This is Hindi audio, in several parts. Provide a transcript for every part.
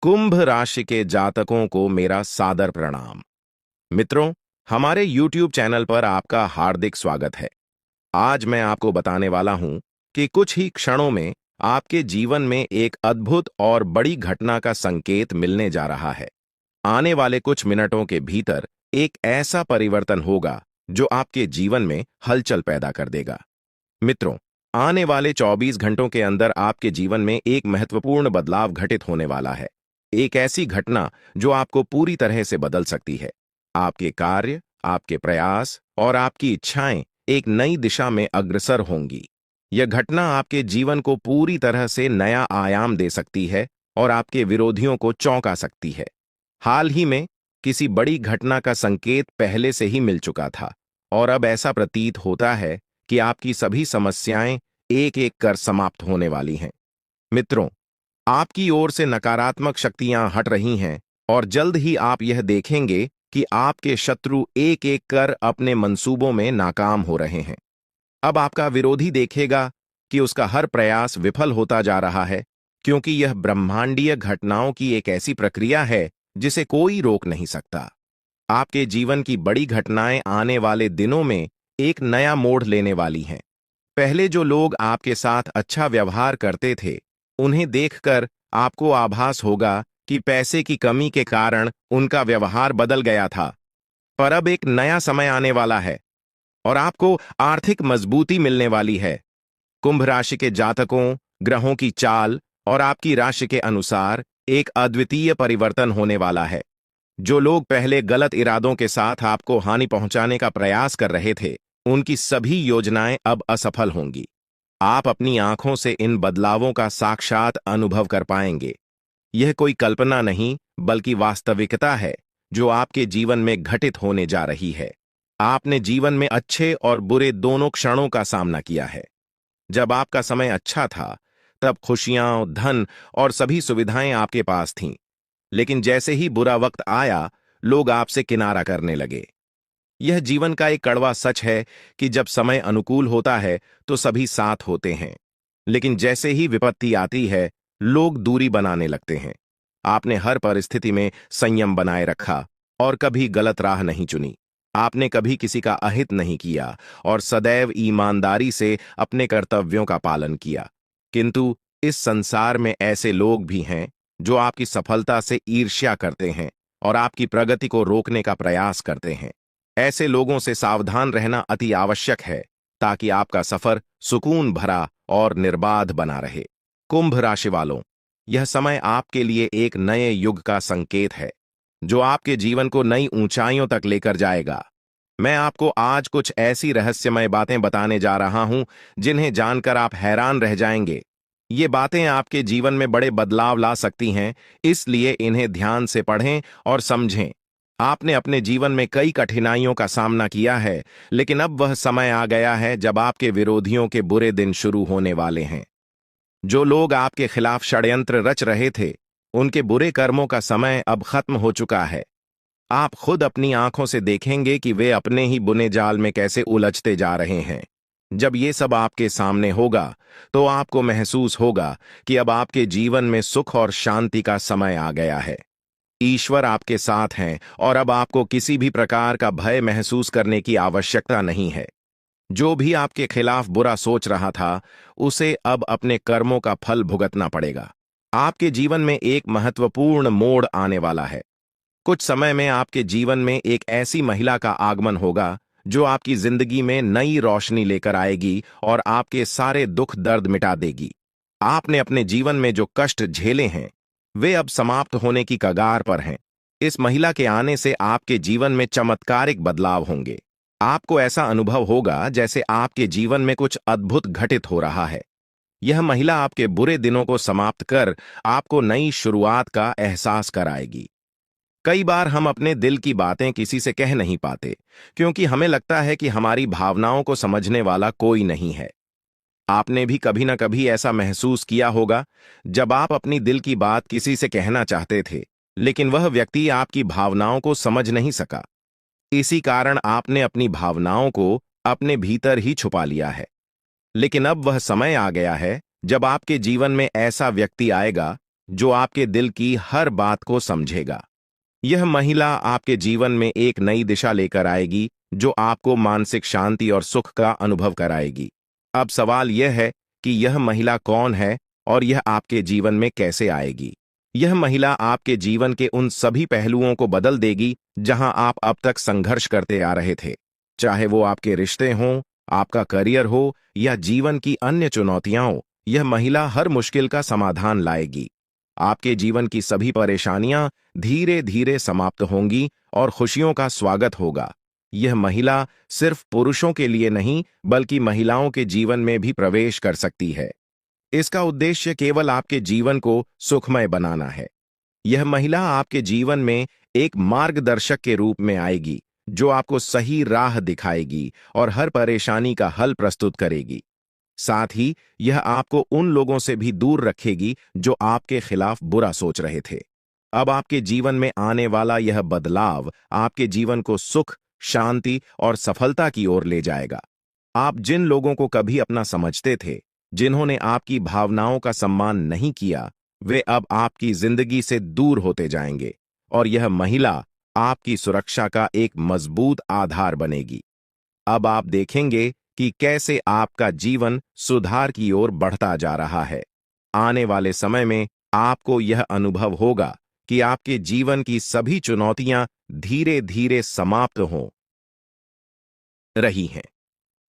कुंभ राशि के जातकों को मेरा सादर प्रणाम। मित्रों, हमारे YouTube चैनल पर आपका हार्दिक स्वागत है। आज मैं आपको बताने वाला हूं कि कुछ ही क्षणों में आपके जीवन में एक अद्भुत और बड़ी घटना का संकेत मिलने जा रहा है। आने वाले कुछ मिनटों के भीतर एक ऐसा परिवर्तन होगा जो आपके जीवन में हलचल पैदा कर देगा। मित्रों, आने वाले 24 घंटों के अंदर आपके जीवन में एक महत्वपूर्ण बदलाव घटित होने वाला है। एक ऐसी घटना जो आपको पूरी तरह से बदल सकती है। आपके कार्य, आपके प्रयास और आपकी इच्छाएं एक नई दिशा में अग्रसर होंगी। यह घटना आपके जीवन को पूरी तरह से नया आयाम दे सकती है और आपके विरोधियों को चौंका सकती है। हाल ही में किसी बड़ी घटना का संकेत पहले से ही मिल चुका था और अब ऐसा प्रतीत होता है कि आपकी सभी समस्याएं एक एक कर समाप्त होने वाली हैं। मित्रों, आपकी ओर से नकारात्मक शक्तियां हट रही हैं और जल्द ही आप यह देखेंगे कि आपके शत्रु एक एक कर अपने मंसूबों में नाकाम हो रहे हैं। अब आपका विरोधी देखेगा कि उसका हर प्रयास विफल होता जा रहा है, क्योंकि यह ब्रह्मांडीय घटनाओं की एक ऐसी प्रक्रिया है जिसे कोई रोक नहीं सकता। आपके जीवन की बड़ी घटनाएं आने वाले दिनों में एक नया मोड़ लेने वाली हैं। पहले जो लोग आपके साथ अच्छा व्यवहार करते थे, उन्हें देखकर आपको आभास होगा कि पैसे की कमी के कारण उनका व्यवहार बदल गया था। पर अब एक नया समय आने वाला है और आपको आर्थिक मजबूती मिलने वाली है। कुंभ राशि के जातकों, ग्रहों की चाल और आपकी राशि के अनुसार एक अद्वितीय परिवर्तन होने वाला है। जो लोग पहले गलत इरादों के साथ आपको हानि पहुंचाने का प्रयास कर रहे थे, उनकी सभी योजनाएं अब असफल होंगी। आप अपनी आंखों से इन बदलावों का साक्षात अनुभव कर पाएंगे। यह कोई कल्पना नहीं, बल्कि वास्तविकता है जो आपके जीवन में घटित होने जा रही है। आपने जीवन में अच्छे और बुरे दोनों क्षणों का सामना किया है। जब आपका समय अच्छा था, तब खुशियां, धन और सभी सुविधाएं आपके पास थीं। लेकिन जैसे ही बुरा वक्त आया, लोग आपसे किनारा करने लगे। यह जीवन का एक कड़वा सच है कि जब समय अनुकूल होता है तो सभी साथ होते हैं, लेकिन जैसे ही विपत्ति आती है, लोग दूरी बनाने लगते हैं। आपने हर परिस्थिति में संयम बनाए रखा और कभी गलत राह नहीं चुनी। आपने कभी किसी का अहित नहीं किया और सदैव ईमानदारी से अपने कर्तव्यों का पालन किया। किंतु इस संसार में ऐसे लोग भी हैं जो आपकी सफलता से ईर्ष्या करते हैं और आपकी प्रगति को रोकने का प्रयास करते हैं। ऐसे लोगों से सावधान रहना अति आवश्यक है, ताकि आपका सफर सुकून भरा और निर्बाध बना रहे। कुंभ राशि वालों, यह समय आपके लिए एक नए युग का संकेत है, जो आपके जीवन को नई ऊंचाइयों तक लेकर जाएगा। मैं आपको आज कुछ ऐसी रहस्यमय बातें बताने जा रहा हूं जिन्हें जानकर आप हैरान रह जाएंगे। ये बातें आपके जीवन में बड़े बदलाव ला सकती हैं, इसलिए इन्हें ध्यान से पढ़ें और समझें। आपने अपने जीवन में कई कठिनाइयों का सामना किया है, लेकिन अब वह समय आ गया है जब आपके विरोधियों के बुरे दिन शुरू होने वाले हैं। जो लोग आपके खिलाफ षड्यंत्र रच रहे थे, उनके बुरे कर्मों का समय अब खत्म हो चुका है। आप खुद अपनी आंखों से देखेंगे कि वे अपने ही बुने जाल में कैसे उलझते जा रहे हैं। जब ये सब आपके सामने होगा, तो आपको महसूस होगा कि अब आपके जीवन में सुख और शांति का समय आ गया है। ईश्वर आपके साथ हैं और अब आपको किसी भी प्रकार का भय महसूस करने की आवश्यकता नहीं है। जो भी आपके खिलाफ बुरा सोच रहा था, उसे अब अपने कर्मों का फल भुगतना पड़ेगा। आपके जीवन में एक महत्वपूर्ण मोड़ आने वाला है। कुछ समय में आपके जीवन में एक ऐसी महिला का आगमन होगा जो आपकी जिंदगी में नई रोशनी लेकर आएगी और आपके सारे दुख दर्द मिटा देगी। आपने अपने जीवन में जो कष्ट झेले हैं, वे अब समाप्त होने की कगार पर हैं। इस महिला के आने से आपके जीवन में चमत्कारिक बदलाव होंगे। आपको ऐसा अनुभव होगा जैसे आपके जीवन में कुछ अद्भुत घटित हो रहा है। यह महिला आपके बुरे दिनों को समाप्त कर आपको नई शुरुआत का एहसास कराएगी। कई बार हम अपने दिल की बातें किसी से कह नहीं पाते, क्योंकि हमें लगता है कि हमारी भावनाओं को समझने वाला कोई नहीं है। आपने भी कभी ना कभी ऐसा महसूस किया होगा, जब आप अपनी दिल की बात किसी से कहना चाहते थे, लेकिन वह व्यक्ति आपकी भावनाओं को समझ नहीं सका। इसी कारण आपने अपनी भावनाओं को अपने भीतर ही छुपा लिया है। लेकिन अब वह समय आ गया है जब आपके जीवन में ऐसा व्यक्ति आएगा जो आपके दिल की हर बात को समझेगा। यह महिला आपके जीवन में एक नई दिशा लेकर आएगी, जो आपको मानसिक शांति और सुख का अनुभव कराएगी। अब सवाल यह है कि यह महिला कौन है और यह आपके जीवन में कैसे आएगी। यह महिला आपके जीवन के उन सभी पहलुओं को बदल देगी जहां आप अब तक संघर्ष करते आ रहे थे। चाहे वो आपके रिश्ते हों, आपका करियर हो या जीवन की अन्य चुनौतियां हो, यह महिला हर मुश्किल का समाधान लाएगी। आपके जीवन की सभी परेशानियां धीरे धीरे समाप्त होंगी और खुशियों का स्वागत होगा। यह महिला सिर्फ पुरुषों के लिए नहीं, बल्कि महिलाओं के जीवन में भी प्रवेश कर सकती है। इसका उद्देश्य केवल आपके जीवन को सुखमय बनाना है। यह महिला आपके जीवन में एक मार्गदर्शक के रूप में आएगी, जो आपको सही राह दिखाएगी और हर परेशानी का हल प्रस्तुत करेगी। साथ ही यह आपको उन लोगों से भी दूर रखेगी जो आपके खिलाफ बुरा सोच रहे थे। अब आपके जीवन में आने वाला यह बदलाव आपके जीवन को सुख, शांति और सफलता की ओर ले जाएगा। आप जिन लोगों को कभी अपना समझते थे, जिन्होंने आपकी भावनाओं का सम्मान नहीं किया, वे अब आपकी जिंदगी से दूर होते जाएंगे और यह महिला आपकी सुरक्षा का एक मजबूत आधार बनेगी। अब आप देखेंगे कि कैसे आपका जीवन सुधार की ओर बढ़ता जा रहा है। आने वाले समय में आपको यह अनुभव होगा कि आपके जीवन की सभी चुनौतियां धीरे धीरे समाप्त हो रही हैं।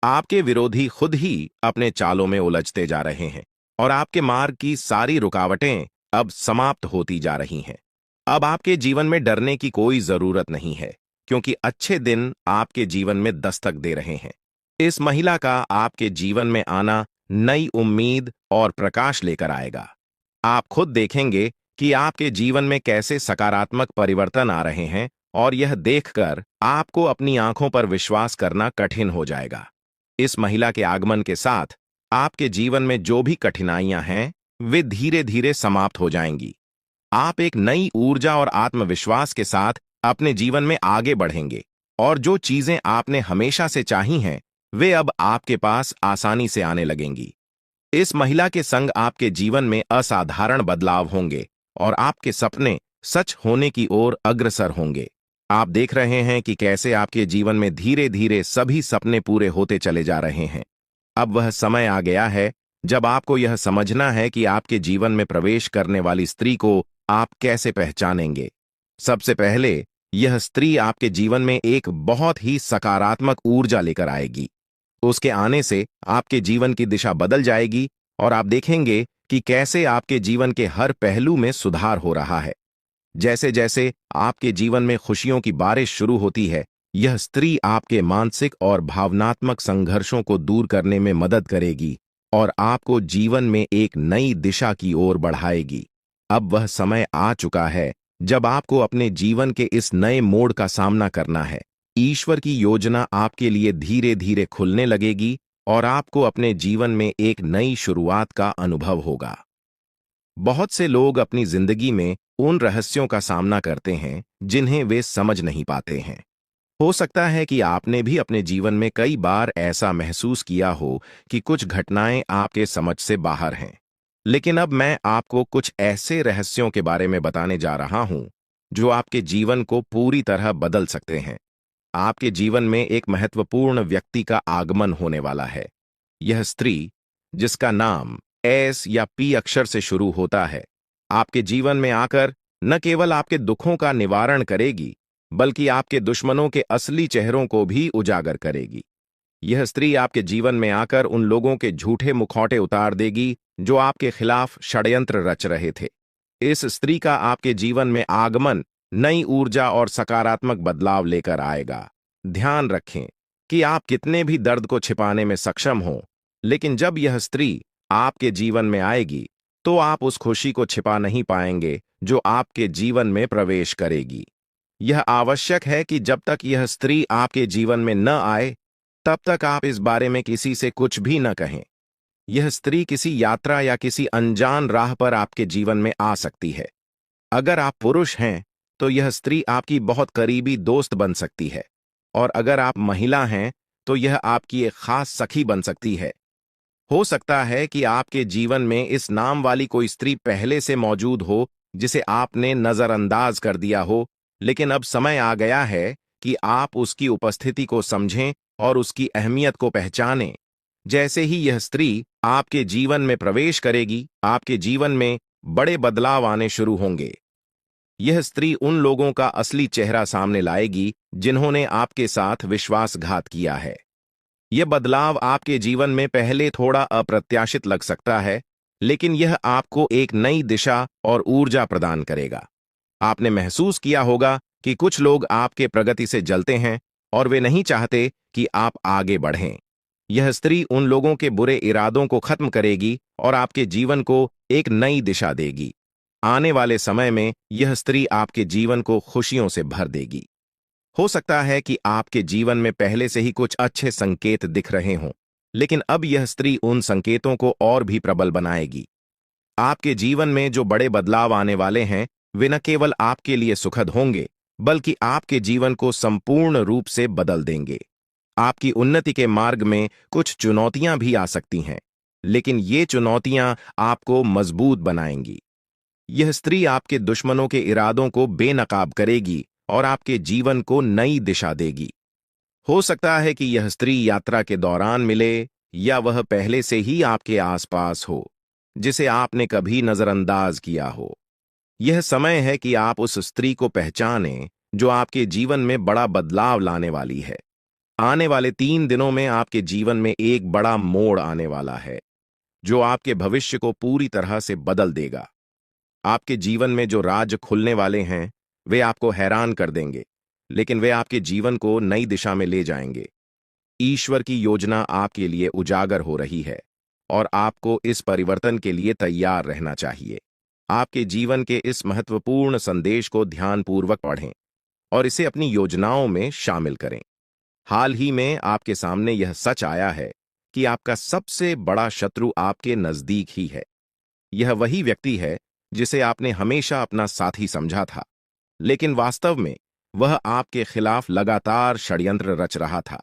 आपके विरोधी खुद ही अपने चालों में उलझते जा रहे हैं और आपके मार्ग की सारी रुकावटें अब समाप्त होती जा रही हैं। अब आपके जीवन में डरने की कोई जरूरत नहीं है, क्योंकि अच्छे दिन आपके जीवन में दस्तक दे रहे हैं। इस महिला का आपके जीवन में आना नई उम्मीद और प्रकाश लेकर आएगा। आप खुद देखेंगे कि आपके जीवन में कैसे सकारात्मक परिवर्तन आ रहे हैं और यह देखकर आपको अपनी आंखों पर विश्वास करना कठिन हो जाएगा। इस महिला के आगमन के साथ आपके जीवन में जो भी कठिनाइयां हैं, वे धीरे धीरे समाप्त हो जाएंगी। आप एक नई ऊर्जा और आत्मविश्वास के साथ अपने जीवन में आगे बढ़ेंगे और जो चीजें आपने हमेशा से चाही हैं, वे अब आपके पास आसानी से आने लगेंगी। इस महिला के संग आपके जीवन में असाधारण बदलाव होंगे और आपके सपने सच होने की ओर अग्रसर होंगे। आप देख रहे हैं कि कैसे आपके जीवन में धीरे धीरे सभी सपने पूरे होते चले जा रहे हैं। अब वह समय आ गया है जब आपको यह समझना है कि आपके जीवन में प्रवेश करने वाली स्त्री को आप कैसे पहचानेंगे। सबसे पहले, यह स्त्री आपके जीवन में एक बहुत ही सकारात्मक ऊर्जा लेकर आएगी। उसके आने से आपके जीवन की दिशा बदल जाएगी और आप देखेंगे कि कैसे आपके जीवन के हर पहलू में सुधार हो रहा है। जैसे जैसे आपके जीवन में खुशियों की बारिश शुरू होती है, यह स्त्री आपके मानसिक और भावनात्मक संघर्षों को दूर करने में मदद करेगी और आपको जीवन में एक नई दिशा की ओर बढ़ाएगी। अब वह समय आ चुका है जब आपको अपने जीवन के इस नए मोड़ का सामना करना है। ईश्वर की योजना आपके लिए धीरे धीरे खुलने लगेगी और आपको अपने जीवन में एक नई शुरुआत का अनुभव होगा। बहुत से लोग अपनी जिंदगी में उन रहस्यों का सामना करते हैं जिन्हें वे समझ नहीं पाते हैं। हो सकता है कि आपने भी अपने जीवन में कई बार ऐसा महसूस किया हो कि कुछ घटनाएं आपके समझ से बाहर हैं। लेकिन अब मैं आपको कुछ ऐसे रहस्यों के बारे में बताने जा रहा हूं जो आपके जीवन को पूरी तरह बदल सकते हैं। आपके जीवन में एक महत्वपूर्ण व्यक्ति का आगमन होने वाला है। यह स्त्री, जिसका नाम एस या पी अक्षर से शुरू होता है, आपके जीवन में आकर न केवल आपके दुखों का निवारण करेगी, बल्कि आपके दुश्मनों के असली चेहरों को भी उजागर करेगी। यह स्त्री आपके जीवन में आकर उन लोगों के झूठे मुखौटे उतार देगी जो आपके खिलाफ षड्यंत्र रच रहे थे। इस स्त्री का आपके जीवन में आगमन नई ऊर्जा और सकारात्मक बदलाव लेकर आएगा। ध्यान रखें कि आप कितने भी दर्द को छिपाने में सक्षम हो, लेकिन जब यह स्त्री आपके जीवन में आएगी, तो आप उस खुशी को छिपा नहीं पाएंगे जो आपके जीवन में प्रवेश करेगी। यह आवश्यक है कि जब तक यह स्त्री आपके जीवन में न आए, तब तक आप इस बारे में किसी से कुछ भी न कहें। यह स्त्री किसी यात्रा या किसी अनजान राह पर आपके जीवन में आ सकती है। अगर आप पुरुष हैं, तो यह स्त्री आपकी बहुत करीबी दोस्त बन सकती है, और अगर आप महिला हैं, तो यह आपकी एक खास सखी बन सकती है। हो सकता है कि आपके जीवन में इस नाम वाली कोई स्त्री पहले से मौजूद हो जिसे आपने नजरअंदाज कर दिया हो, लेकिन अब समय आ गया है कि आप उसकी उपस्थिति को समझें और उसकी अहमियत को पहचानें। जैसे ही यह स्त्री आपके जीवन में प्रवेश करेगी, आपके जीवन में बड़े बदलाव आने शुरू होंगे। यह स्त्री उन लोगों का असली चेहरा सामने लाएगी जिन्होंने आपके साथ विश्वासघात किया है। यह बदलाव आपके जीवन में पहले थोड़ा अप्रत्याशित लग सकता है, लेकिन यह आपको एक नई दिशा और ऊर्जा प्रदान करेगा। आपने महसूस किया होगा कि कुछ लोग आपके प्रगति से जलते हैं और वे नहीं चाहते कि आप आगे बढ़ें। यह स्त्री उन लोगों के बुरे इरादों को खत्म करेगी और आपके जीवन को एक नई दिशा देगी। आने वाले समय में यह स्त्री आपके जीवन को खुशियों से भर देगी। हो सकता है कि आपके जीवन में पहले से ही कुछ अच्छे संकेत दिख रहे हों, लेकिन अब यह स्त्री उन संकेतों को और भी प्रबल बनाएगी। आपके जीवन में जो बड़े बदलाव आने वाले हैं, वे न केवल आपके लिए सुखद होंगे, बल्कि आपके जीवन को संपूर्ण रूप से बदल देंगे। आपकी उन्नति के मार्ग में कुछ चुनौतियां भी आ सकती हैं, लेकिन ये चुनौतियां आपको मजबूत बनाएंगी। यह स्त्री आपके दुश्मनों के इरादों को बेनकाब करेगी और आपके जीवन को नई दिशा देगी। हो सकता है कि यह स्त्री यात्रा के दौरान मिले या वह पहले से ही आपके आसपास हो, जिसे आपने कभी नजरअंदाज किया हो। यह समय है कि आप उस स्त्री को पहचानें जो आपके जीवन में बड़ा बदलाव लाने वाली है। आने वाले 3 दिनों में आपके जीवन में एक बड़ा मोड़ आने वाला है, जो आपके भविष्य को पूरी तरह से बदल देगा। आपके जीवन में जो राज खुलने वाले हैं, वे आपको हैरान कर देंगे, लेकिन वे आपके जीवन को नई दिशा में ले जाएंगे। ईश्वर की योजना आपके लिए उजागर हो रही है और आपको इस परिवर्तन के लिए तैयार रहना चाहिए। आपके जीवन के इस महत्वपूर्ण संदेश को ध्यानपूर्वक पढ़ें और इसे अपनी योजनाओं में शामिल करें। हाल ही में आपके सामने यह सच आया है कि आपका सबसे बड़ा शत्रु आपके नजदीक ही है। यह वही व्यक्ति है जिसे आपने हमेशा अपना साथी समझा था, लेकिन वास्तव में वह आपके खिलाफ लगातार षड्यंत्र रच रहा था।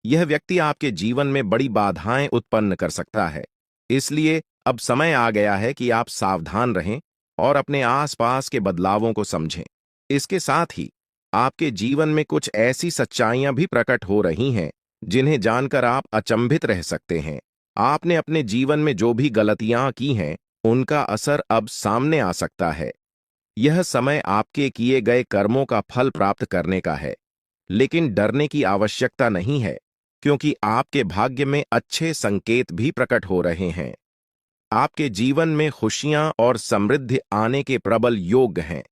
यह व्यक्ति आपके जीवन में बड़ी बाधाएं उत्पन्न कर सकता है, इसलिए अब समय आ गया है कि आप सावधान रहें और अपने आसपास के बदलावों को समझें। इसके साथ ही आपके जीवन में कुछ ऐसी सच्चाइयां भी प्रकट हो रही हैं जिन्हें जानकर आप अचंभित रह सकते हैं। आपने अपने जीवन में जो भी गलतियां की हैं, उनका असर अब सामने आ सकता है। यह समय आपके किए गए कर्मों का फल प्राप्त करने का है, लेकिन डरने की आवश्यकता नहीं है, क्योंकि आपके भाग्य में अच्छे संकेत भी प्रकट हो रहे हैं। आपके जीवन में खुशियां और समृद्धि आने के प्रबल योग हैं।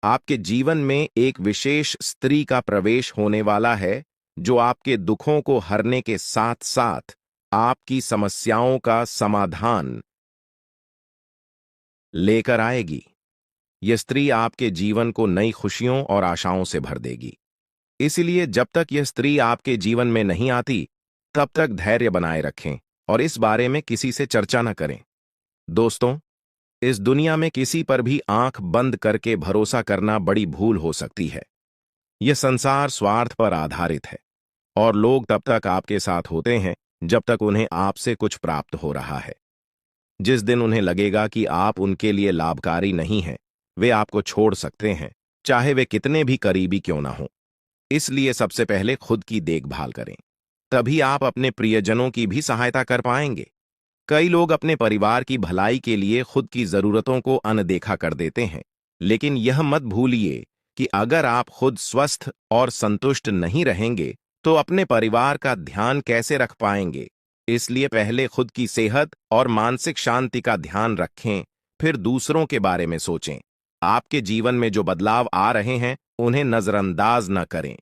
आपके जीवन में एक विशेष स्त्री का प्रवेश होने वाला है, जो आपके दुखों को हरने के साथ साथ आपकी समस्याओं का समाधान लेकर आएगी। यह स्त्री आपके जीवन को नई खुशियों और आशाओं से भर देगी। इसलिए जब तक यह स्त्री आपके जीवन में नहीं आती, तब तक धैर्य बनाए रखें और इस बारे में किसी से चर्चा न करें। दोस्तों, इस दुनिया में किसी पर भी आंख बंद करके भरोसा करना बड़ी भूल हो सकती है। यह संसार स्वार्थ पर आधारित है और लोग तब तक आपके साथ होते हैं जब तक उन्हें आपसे कुछ प्राप्त हो रहा है। जिस दिन उन्हें लगेगा कि आप उनके लिए लाभकारी नहीं हैं, वे आपको छोड़ सकते हैं, चाहे वे कितने भी करीबी क्यों ना हों। इसलिए सबसे पहले खुद की देखभाल करें, तभी आप अपने प्रियजनों की भी सहायता कर पाएंगे। कई लोग अपने परिवार की भलाई के लिए खुद की जरूरतों को अनदेखा कर देते हैं, लेकिन यह मत भूलिए कि अगर आप खुद स्वस्थ और संतुष्ट नहीं रहेंगे, तो अपने परिवार का ध्यान कैसे रख पाएंगे। इसलिए पहले खुद की सेहत और मानसिक शांति का ध्यान रखें, फिर दूसरों के बारे में सोचें। आपके जीवन में जो बदलाव आ रहे हैं, उन्हें नजरअंदाज न करें।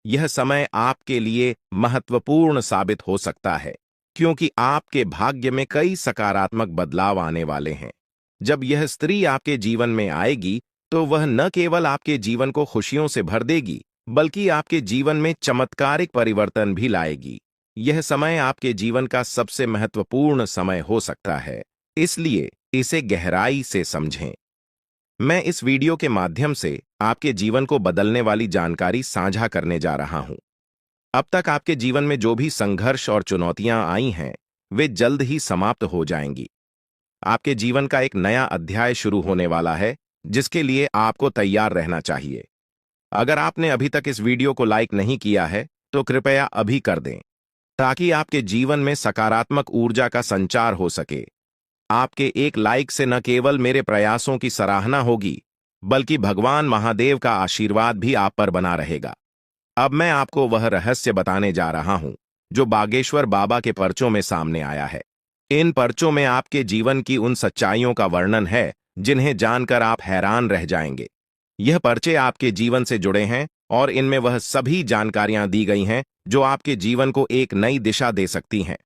यह समय आपके लिए महत्वपूर्ण साबित हो सकता है, क्योंकि आपके भाग्य में कई सकारात्मक बदलाव आने वाले हैं। जब यह स्त्री आपके जीवन में आएगी, तो वह न केवल आपके जीवन को खुशियों से भर देगी, बल्कि आपके जीवन में चमत्कारिक परिवर्तन भी लाएगी। यह समय आपके जीवन का सबसे महत्वपूर्ण समय हो सकता है, इसलिए इसे गहराई से समझें। मैं इस वीडियो के माध्यम से आपके जीवन को बदलने वाली जानकारी साझा करने जा रहा हूं। अब तक आपके जीवन में जो भी संघर्ष और चुनौतियां आई हैं, वे जल्द ही समाप्त हो जाएंगी। आपके जीवन का एक नया अध्याय शुरू होने वाला है, जिसके लिए आपको तैयार रहना चाहिए। अगर आपने अभी तक इस वीडियो को लाइक नहीं किया है, तो कृपया अभी कर दें, ताकि आपके जीवन में सकारात्मक ऊर्जा का संचार हो सके। आपके एक लाइक से न केवल मेरे प्रयासों की सराहना होगी, बल्कि भगवान महादेव का आशीर्वाद भी आप पर बना रहेगा। अब मैं आपको वह रहस्य बताने जा रहा हूं, जो बागेश्वर बाबा के पर्चों में सामने आया है। इन पर्चों में आपके जीवन की उन सच्चाइयों का वर्णन है, जिन्हें जानकर आप हैरान रह जाएंगे। यह पर्चे आपके जीवन से जुड़े हैं और इनमें वह सभी जानकारियां दी गई हैं जो आपके जीवन को एक नई दिशा दे सकती हैं।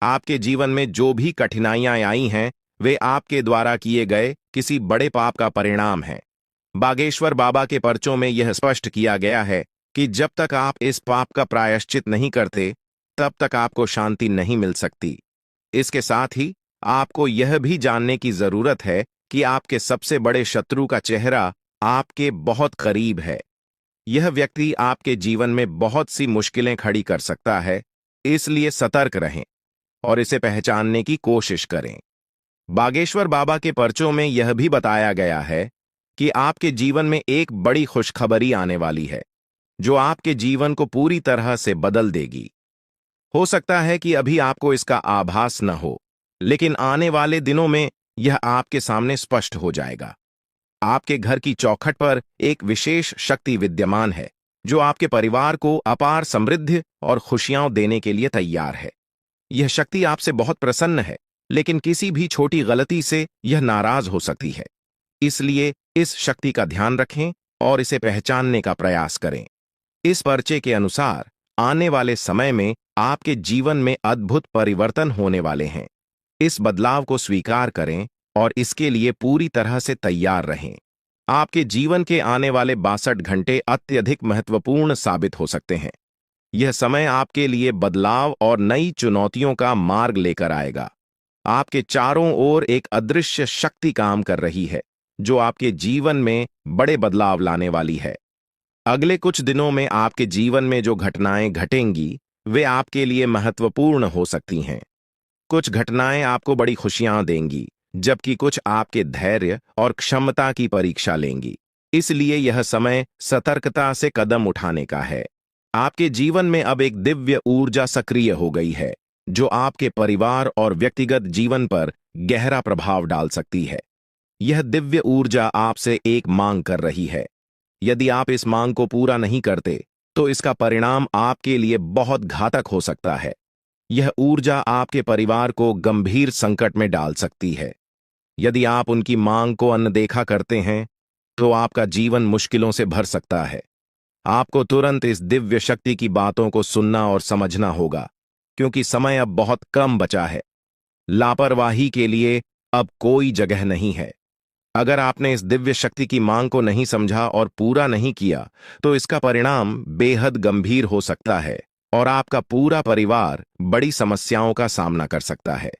आपके जीवन में जो भी कठिनाइयां आई हैं, वे आपके द्वारा किए गए किसी बड़े पाप का परिणाम है। बागेश्वर बाबा के पर्चों में यह स्पष्ट किया गया है कि जब तक आप इस पाप का प्रायश्चित नहीं करते, तब तक आपको शांति नहीं मिल सकती। इसके साथ ही आपको यह भी जानने की जरूरत है कि आपके सबसे बड़े शत्रु का चेहरा आपके बहुत करीब है। यह व्यक्ति आपके जीवन में बहुत सी मुश्किलें खड़ी कर सकता है, इसलिए सतर्क रहें और इसे पहचानने की कोशिश करें। बागेश्वर बाबा के पर्चों में यह भी बताया गया है कि आपके जीवन में एक बड़ी खुशखबरी आने वाली है, जो आपके जीवन को पूरी तरह से बदल देगी। हो सकता है कि अभी आपको इसका आभास न हो, लेकिन आने वाले दिनों में यह आपके सामने स्पष्ट हो जाएगा। आपके घर की चौखट पर एक विशेष शक्ति विद्यमान है, जो आपके परिवार को अपार समृद्धि और खुशियां देने के लिए तैयार है। यह शक्ति आपसे बहुत प्रसन्न है, लेकिन किसी भी छोटी गलती से यह नाराज हो सकती है। इसलिए इस शक्ति का ध्यान रखें और इसे पहचानने का प्रयास करें। इस पर्चे के अनुसार आने वाले समय में आपके जीवन में अद्भुत परिवर्तन होने वाले हैं। इस बदलाव को स्वीकार करें और इसके लिए पूरी तरह से तैयार रहें। आपके जीवन के आने वाले 62 घंटे अत्यधिक महत्वपूर्ण साबित हो सकते हैं। यह समय आपके लिए बदलाव और नई चुनौतियों का मार्ग लेकर आएगा। आपके चारों ओर एक अदृश्य शक्ति काम कर रही है, जो आपके जीवन में बड़े बदलाव लाने वाली है। अगले कुछ दिनों में आपके जीवन में जो घटनाएं घटेंगी, वे आपके लिए महत्वपूर्ण हो सकती हैं। कुछ घटनाएं आपको बड़ी खुशियां देंगी, जबकि कुछ आपके धैर्य और क्षमता की परीक्षा लेंगी। इसलिए यह समय सतर्कता से कदम उठाने का है। आपके जीवन में अब एक दिव्य ऊर्जा सक्रिय हो गई है, जो आपके परिवार और व्यक्तिगत जीवन पर गहरा प्रभाव डाल सकती है। यह दिव्य ऊर्जा आपसे एक मांग कर रही है। यदि आप इस मांग को पूरा नहीं करते, तो इसका परिणाम आपके लिए बहुत घातक हो सकता है। यह ऊर्जा आपके परिवार को गंभीर संकट में डाल सकती है। यदि आप उनकी मांग को अनदेखा करते हैं, तो आपका जीवन मुश्किलों से भर सकता है। आपको तुरंत इस दिव्य शक्ति की बातों को सुनना और समझना होगा, क्योंकि समय अब बहुत कम बचा है। लापरवाही के लिए अब कोई जगह नहीं है। अगर आपने इस दिव्य शक्ति की मांग को नहीं समझा और पूरा नहीं किया, तो इसका परिणाम बेहद गंभीर हो सकता है और आपका पूरा परिवार बड़ी समस्याओं का सामना कर सकता है।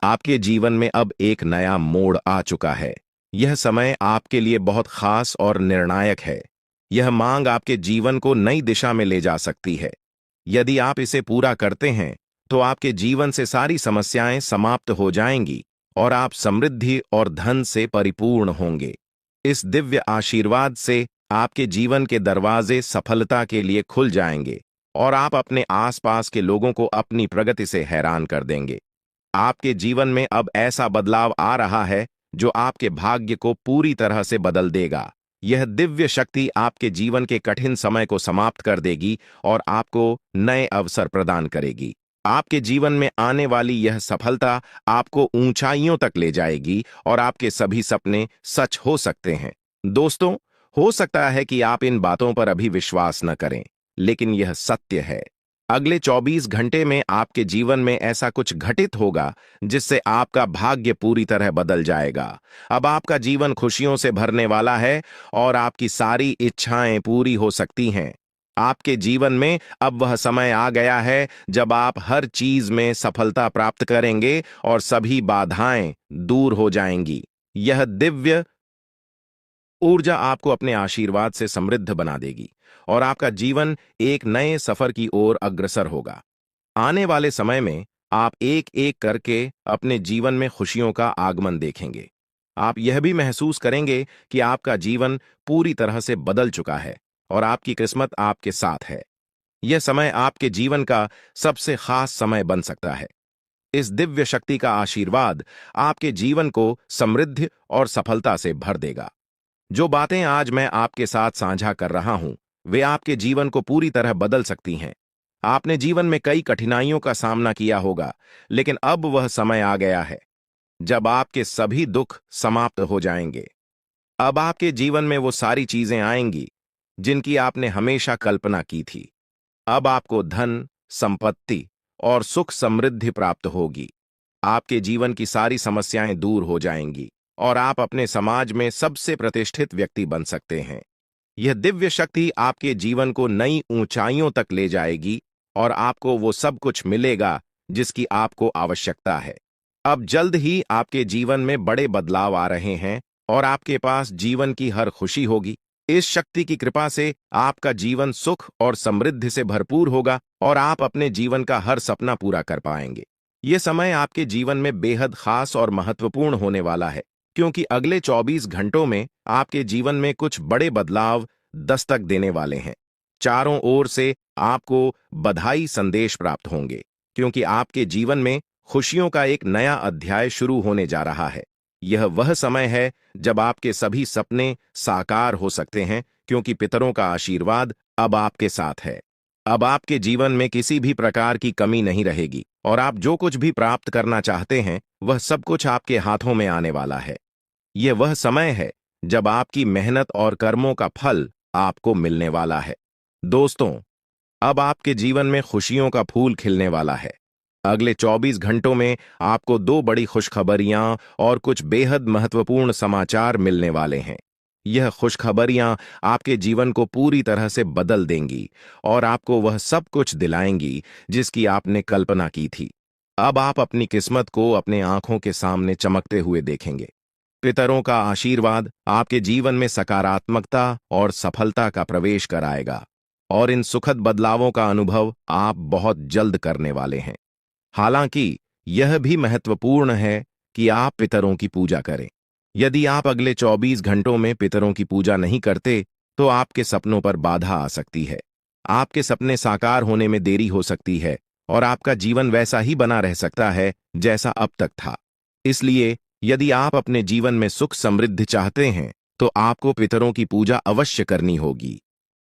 आपके जीवन में अब एक नया मोड़ आ चुका है। यह समय आपके लिए बहुत खास और निर्णायक है। यह मांग आपके जीवन को नई दिशा में ले जा सकती है। यदि आप इसे पूरा करते हैं, तो आपके जीवन से सारी समस्याएं समाप्त हो जाएंगी और आप समृद्धि और धन से परिपूर्ण होंगे। इस दिव्य आशीर्वाद से आपके जीवन के दरवाजे सफलता के लिए खुल जाएंगे और आप अपने आसपास के लोगों को अपनी प्रगति से हैरान कर देंगे। आपके जीवन में अब ऐसा बदलाव आ रहा है, जो आपके भाग्य को पूरी तरह से बदल देगा। यह दिव्य शक्ति आपके जीवन के कठिन समय को समाप्त कर देगी और आपको नए अवसर प्रदान करेगी। आपके जीवन में आने वाली यह सफलता आपको ऊंचाइयों तक ले जाएगी और आपके सभी सपने सच हो सकते हैं। दोस्तों, हो सकता है कि आप इन बातों पर अभी विश्वास न करें, लेकिन यह सत्य है। अगले 24 घंटे में आपके जीवन में ऐसा कुछ घटित होगा, जिससे आपका भाग्य पूरी तरह बदल जाएगा। अब आपका जीवन खुशियों से भरने वाला है और आपकी सारी इच्छाएं पूरी हो सकती हैं। आपके जीवन में अब वह समय आ गया है जब आप हर चीज में सफलता प्राप्त करेंगे और सभी बाधाएं दूर हो जाएंगी। यह दिव्य ऊर्जा आपको अपने आशीर्वाद से समृद्ध बना देगी और आपका जीवन एक नए सफर की ओर अग्रसर होगा। आने वाले समय में आप एक एक करके अपने जीवन में खुशियों का आगमन देखेंगे। आप यह भी महसूस करेंगे कि आपका जीवन पूरी तरह से बदल चुका है और आपकी किस्मत आपके साथ है। यह समय आपके जीवन का सबसे खास समय बन सकता है। इस दिव्य शक्ति का आशीर्वाद आपके जीवन को समृद्धि और सफलता से भर देगा। जो बातें आज मैं आपके साथ साझा कर रहा हूं, वे आपके जीवन को पूरी तरह बदल सकती हैं। आपने जीवन में कई कठिनाइयों का सामना किया होगा, लेकिन अब वह समय आ गया है जब आपके सभी दुख समाप्त हो जाएंगे। अब आपके जीवन में वो सारी चीजें आएंगी जिनकी आपने हमेशा कल्पना की थी। अब आपको धन, संपत्ति और सुख समृद्धि प्राप्त होगी। आपके जीवन की सारी समस्याएं दूर हो जाएंगी और आप अपने समाज में सबसे प्रतिष्ठित व्यक्ति बन सकते हैं। यह दिव्य शक्ति आपके जीवन को नई ऊंचाइयों तक ले जाएगी और आपको वो सब कुछ मिलेगा जिसकी आपको आवश्यकता है। अब जल्द ही आपके जीवन में बड़े बदलाव आ रहे हैं और आपके पास जीवन की हर खुशी होगी। इस शक्ति की कृपा से आपका जीवन सुख और समृद्धि से भरपूर होगा और आप अपने जीवन का हर सपना पूरा कर पाएंगे। ये समय आपके जीवन में बेहद खास और महत्वपूर्ण होने वाला है, क्योंकि अगले 24 घंटों में आपके जीवन में कुछ बड़े बदलाव दस्तक देने वाले हैं। चारों ओर से आपको बधाई संदेश प्राप्त होंगे, क्योंकि आपके जीवन में खुशियों का एक नया अध्याय शुरू होने जा रहा है। यह वह समय है जब आपके सभी सपने साकार हो सकते हैं, क्योंकि पितरों का आशीर्वाद अब आपके साथ है। अब आपके जीवन में किसी भी प्रकार की कमी नहीं रहेगी और आप जो कुछ भी प्राप्त करना चाहते हैं, वह सब कुछ आपके हाथों में आने वाला है। यह वह समय है जब आपकी मेहनत और कर्मों का फल आपको मिलने वाला है। दोस्तों, अब आपके जीवन में खुशियों का फूल खिलने वाला है। अगले 24 घंटों में आपको दो बड़ी खुशखबरियां और कुछ बेहद महत्वपूर्ण समाचार मिलने वाले हैं। यह खुशखबरियां आपके जीवन को पूरी तरह से बदल देंगी और आपको वह सब कुछ दिलाएंगी जिसकी आपने कल्पना की थी। अब आप अपनी किस्मत को अपने आंखों के सामने चमकते हुए देखेंगे। पितरों का आशीर्वाद आपके जीवन में सकारात्मकता और सफलता का प्रवेश कराएगा और इन सुखद बदलावों का अनुभव आप बहुत जल्द करने वाले हैं। हालांकि यह भी महत्वपूर्ण है कि आप पितरों की पूजा करें। यदि आप अगले 24 घंटों में पितरों की पूजा नहीं करते, तो आपके सपनों पर बाधा आ सकती है। आपके सपने साकार होने में देरी हो सकती है और आपका जीवन वैसा ही बना रह सकता है जैसा अब तक था। इसलिए यदि आप अपने जीवन में सुख समृद्धि चाहते हैं, तो आपको पितरों की पूजा अवश्य करनी होगी।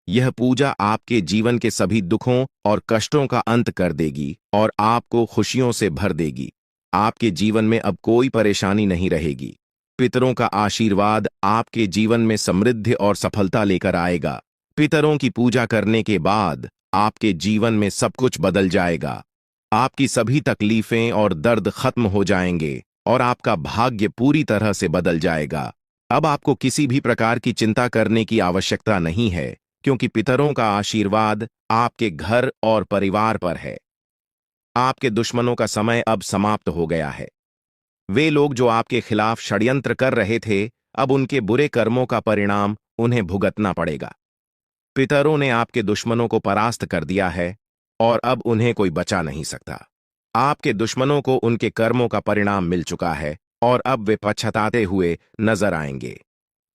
यह पूजा आपके जीवन के सभी दुखों और कष्टों का अंत कर देगी और आपको खुशियों से भर देगी। आपके जीवन में अब कोई परेशानी नहीं रहेगी। पितरों का आशीर्वाद आपके जीवन में समृद्धि और सफलता लेकर आएगा। पितरों की पूजा करने के बाद आपके जीवन में सब कुछ बदल जाएगा। आपकी सभी तकलीफें और दर्द खत्म हो जाएंगे और आपका भाग्य पूरी तरह से बदल जाएगा। अब आपको किसी भी प्रकार की चिंता करने की आवश्यकता नहीं है, क्योंकि पितरों का आशीर्वाद आपके घर और परिवार पर है। आपके दुश्मनों का समय अब समाप्त हो गया है। वे लोग जो आपके खिलाफ षड्यंत्र कर रहे थे, अब उनके बुरे कर्मों का परिणाम उन्हें भुगतना पड़ेगा। पितरों ने आपके दुश्मनों को परास्त कर दिया है और अब उन्हें कोई बचा नहीं सकता। आपके दुश्मनों को उनके कर्मों का परिणाम मिल चुका है और अब वे पछताते हुए नजर आएंगे।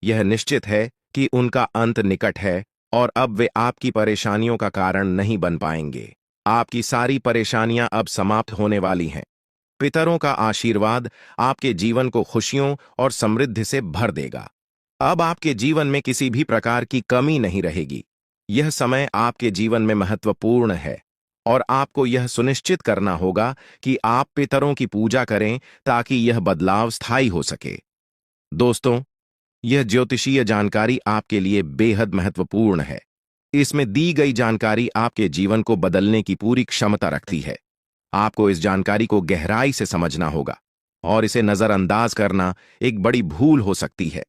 यह निश्चित है कि उनका अंत निकट है और अब वे आपकी परेशानियों का कारण नहीं बन पाएंगे। आपकी सारी परेशानियां अब समाप्त होने वाली हैं। पितरों का आशीर्वाद आपके जीवन को खुशियों और समृद्धि से भर देगा। अब आपके जीवन में किसी भी प्रकार की कमी नहीं रहेगी। यह समय आपके जीवन में महत्वपूर्ण है और आपको यह सुनिश्चित करना होगा कि आप पितरों की पूजा करें ताकि यह बदलाव स्थायी हो सके। दोस्तों, यह ज्योतिषीय जानकारी आपके लिए बेहद महत्वपूर्ण है। इसमें दी गई जानकारी आपके जीवन को बदलने की पूरी क्षमता रखती है। आपको इस जानकारी को गहराई से समझना होगा और इसे नजरअंदाज करना एक बड़ी भूल हो सकती है।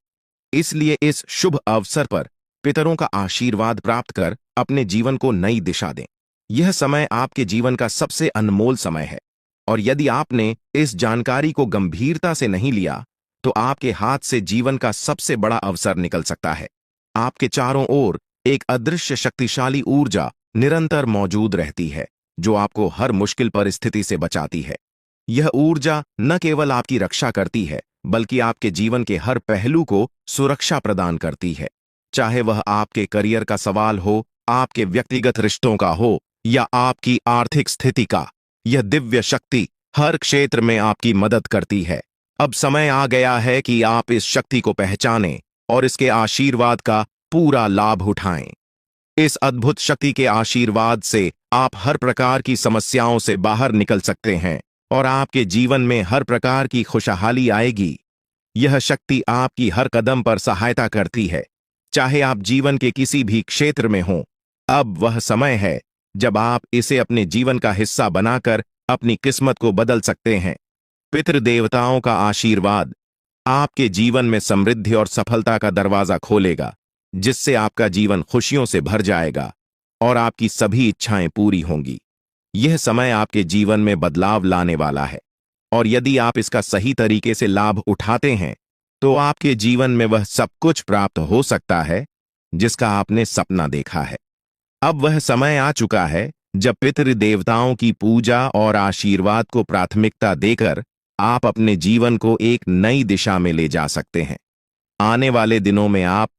इसलिए इस शुभ अवसर पर पितरों का आशीर्वाद प्राप्त कर अपने जीवन को नई दिशा दें। यह समय आपके जीवन का सबसे अनमोल समय है और यदि आपने इस जानकारी को गंभीरता से नहीं लिया, तो आपके हाथ से जीवन का सबसे बड़ा अवसर निकल सकता है। आपके चारों ओर एक अदृश्य शक्तिशाली ऊर्जा निरंतर मौजूद रहती है जो आपको हर मुश्किल परिस्थिति से बचाती है। यह ऊर्जा न केवल आपकी रक्षा करती है, बल्कि आपके जीवन के हर पहलू को सुरक्षा प्रदान करती है। चाहे वह आपके करियर का सवाल हो, आपके व्यक्तिगत रिश्तों का हो, या आपकी आर्थिक स्थिति का, यह दिव्य शक्ति हर क्षेत्र में आपकी मदद करती है। अब समय आ गया है कि आप इस शक्ति को पहचानें और इसके आशीर्वाद का पूरा लाभ उठाएं। इस अद्भुत शक्ति के आशीर्वाद से आप हर प्रकार की समस्याओं से बाहर निकल सकते हैं और आपके जीवन में हर प्रकार की खुशहाली आएगी। यह शक्ति आपकी हर कदम पर सहायता करती है, चाहे आप जीवन के किसी भी क्षेत्र में हों। अब वह समय है जब आप इसे अपने जीवन का हिस्सा बनाकर अपनी किस्मत को बदल सकते हैं। पितृदेवताओं का आशीर्वाद आपके जीवन में समृद्धि और सफलता का दरवाजा खोलेगा, जिससे आपका जीवन खुशियों से भर जाएगा और आपकी सभी इच्छाएं पूरी होंगी। यह समय आपके जीवन में बदलाव लाने वाला है, और यदि आप इसका सही तरीके से लाभ उठाते हैं तो आपके जीवन में वह सब कुछ प्राप्त हो सकता है जिसका आपने सपना देखा है। अब वह समय आ चुका है जब पितृदेवताओं की पूजा और आशीर्वाद को प्राथमिकता देकर आप अपने जीवन को एक नई दिशा में ले जा सकते हैं। आने वाले दिनों में आप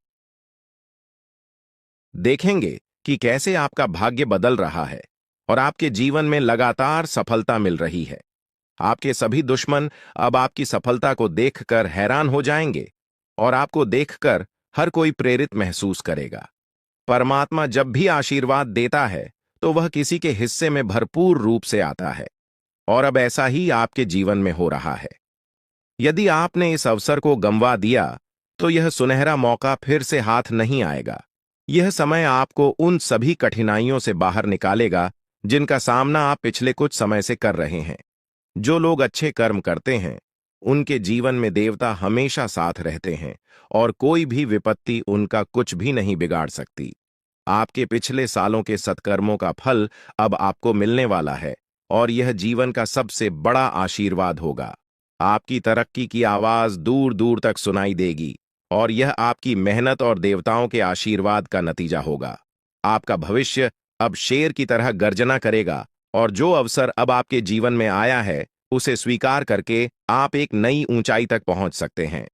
देखेंगे कि कैसे आपका भाग्य बदल रहा है और आपके जीवन में लगातार सफलता मिल रही है। आपके सभी दुश्मन अब आपकी सफलता को देखकर हैरान हो जाएंगे और आपको देखकर हर कोई प्रेरित महसूस करेगा। परमात्मा जब भी आशीर्वाद देता है तो वह किसी के हिस्से में भरपूर रूप से आता है, और अब ऐसा ही आपके जीवन में हो रहा है। यदि आपने इस अवसर को गंवा दिया तो यह सुनहरा मौका फिर से हाथ नहीं आएगा। यह समय आपको उन सभी कठिनाइयों से बाहर निकालेगा जिनका सामना आप पिछले कुछ समय से कर रहे हैं। जो लोग अच्छे कर्म करते हैं उनके जीवन में देवता हमेशा साथ रहते हैं और कोई भी विपत्ति उनका कुछ भी नहीं बिगाड़ सकती। आपके पिछले सालों के सत्कर्मों का फल अब आपको मिलने वाला है और यह जीवन का सबसे बड़ा आशीर्वाद होगा। आपकी तरक्की की आवाज दूर दूर तक सुनाई देगी और यह आपकी मेहनत और देवताओं के आशीर्वाद का नतीजा होगा। आपका भविष्य अब शेर की तरह गर्जना करेगा और जो अवसर अब आपके जीवन में आया है उसे स्वीकार करके आप एक नई ऊंचाई तक पहुंच सकते हैं।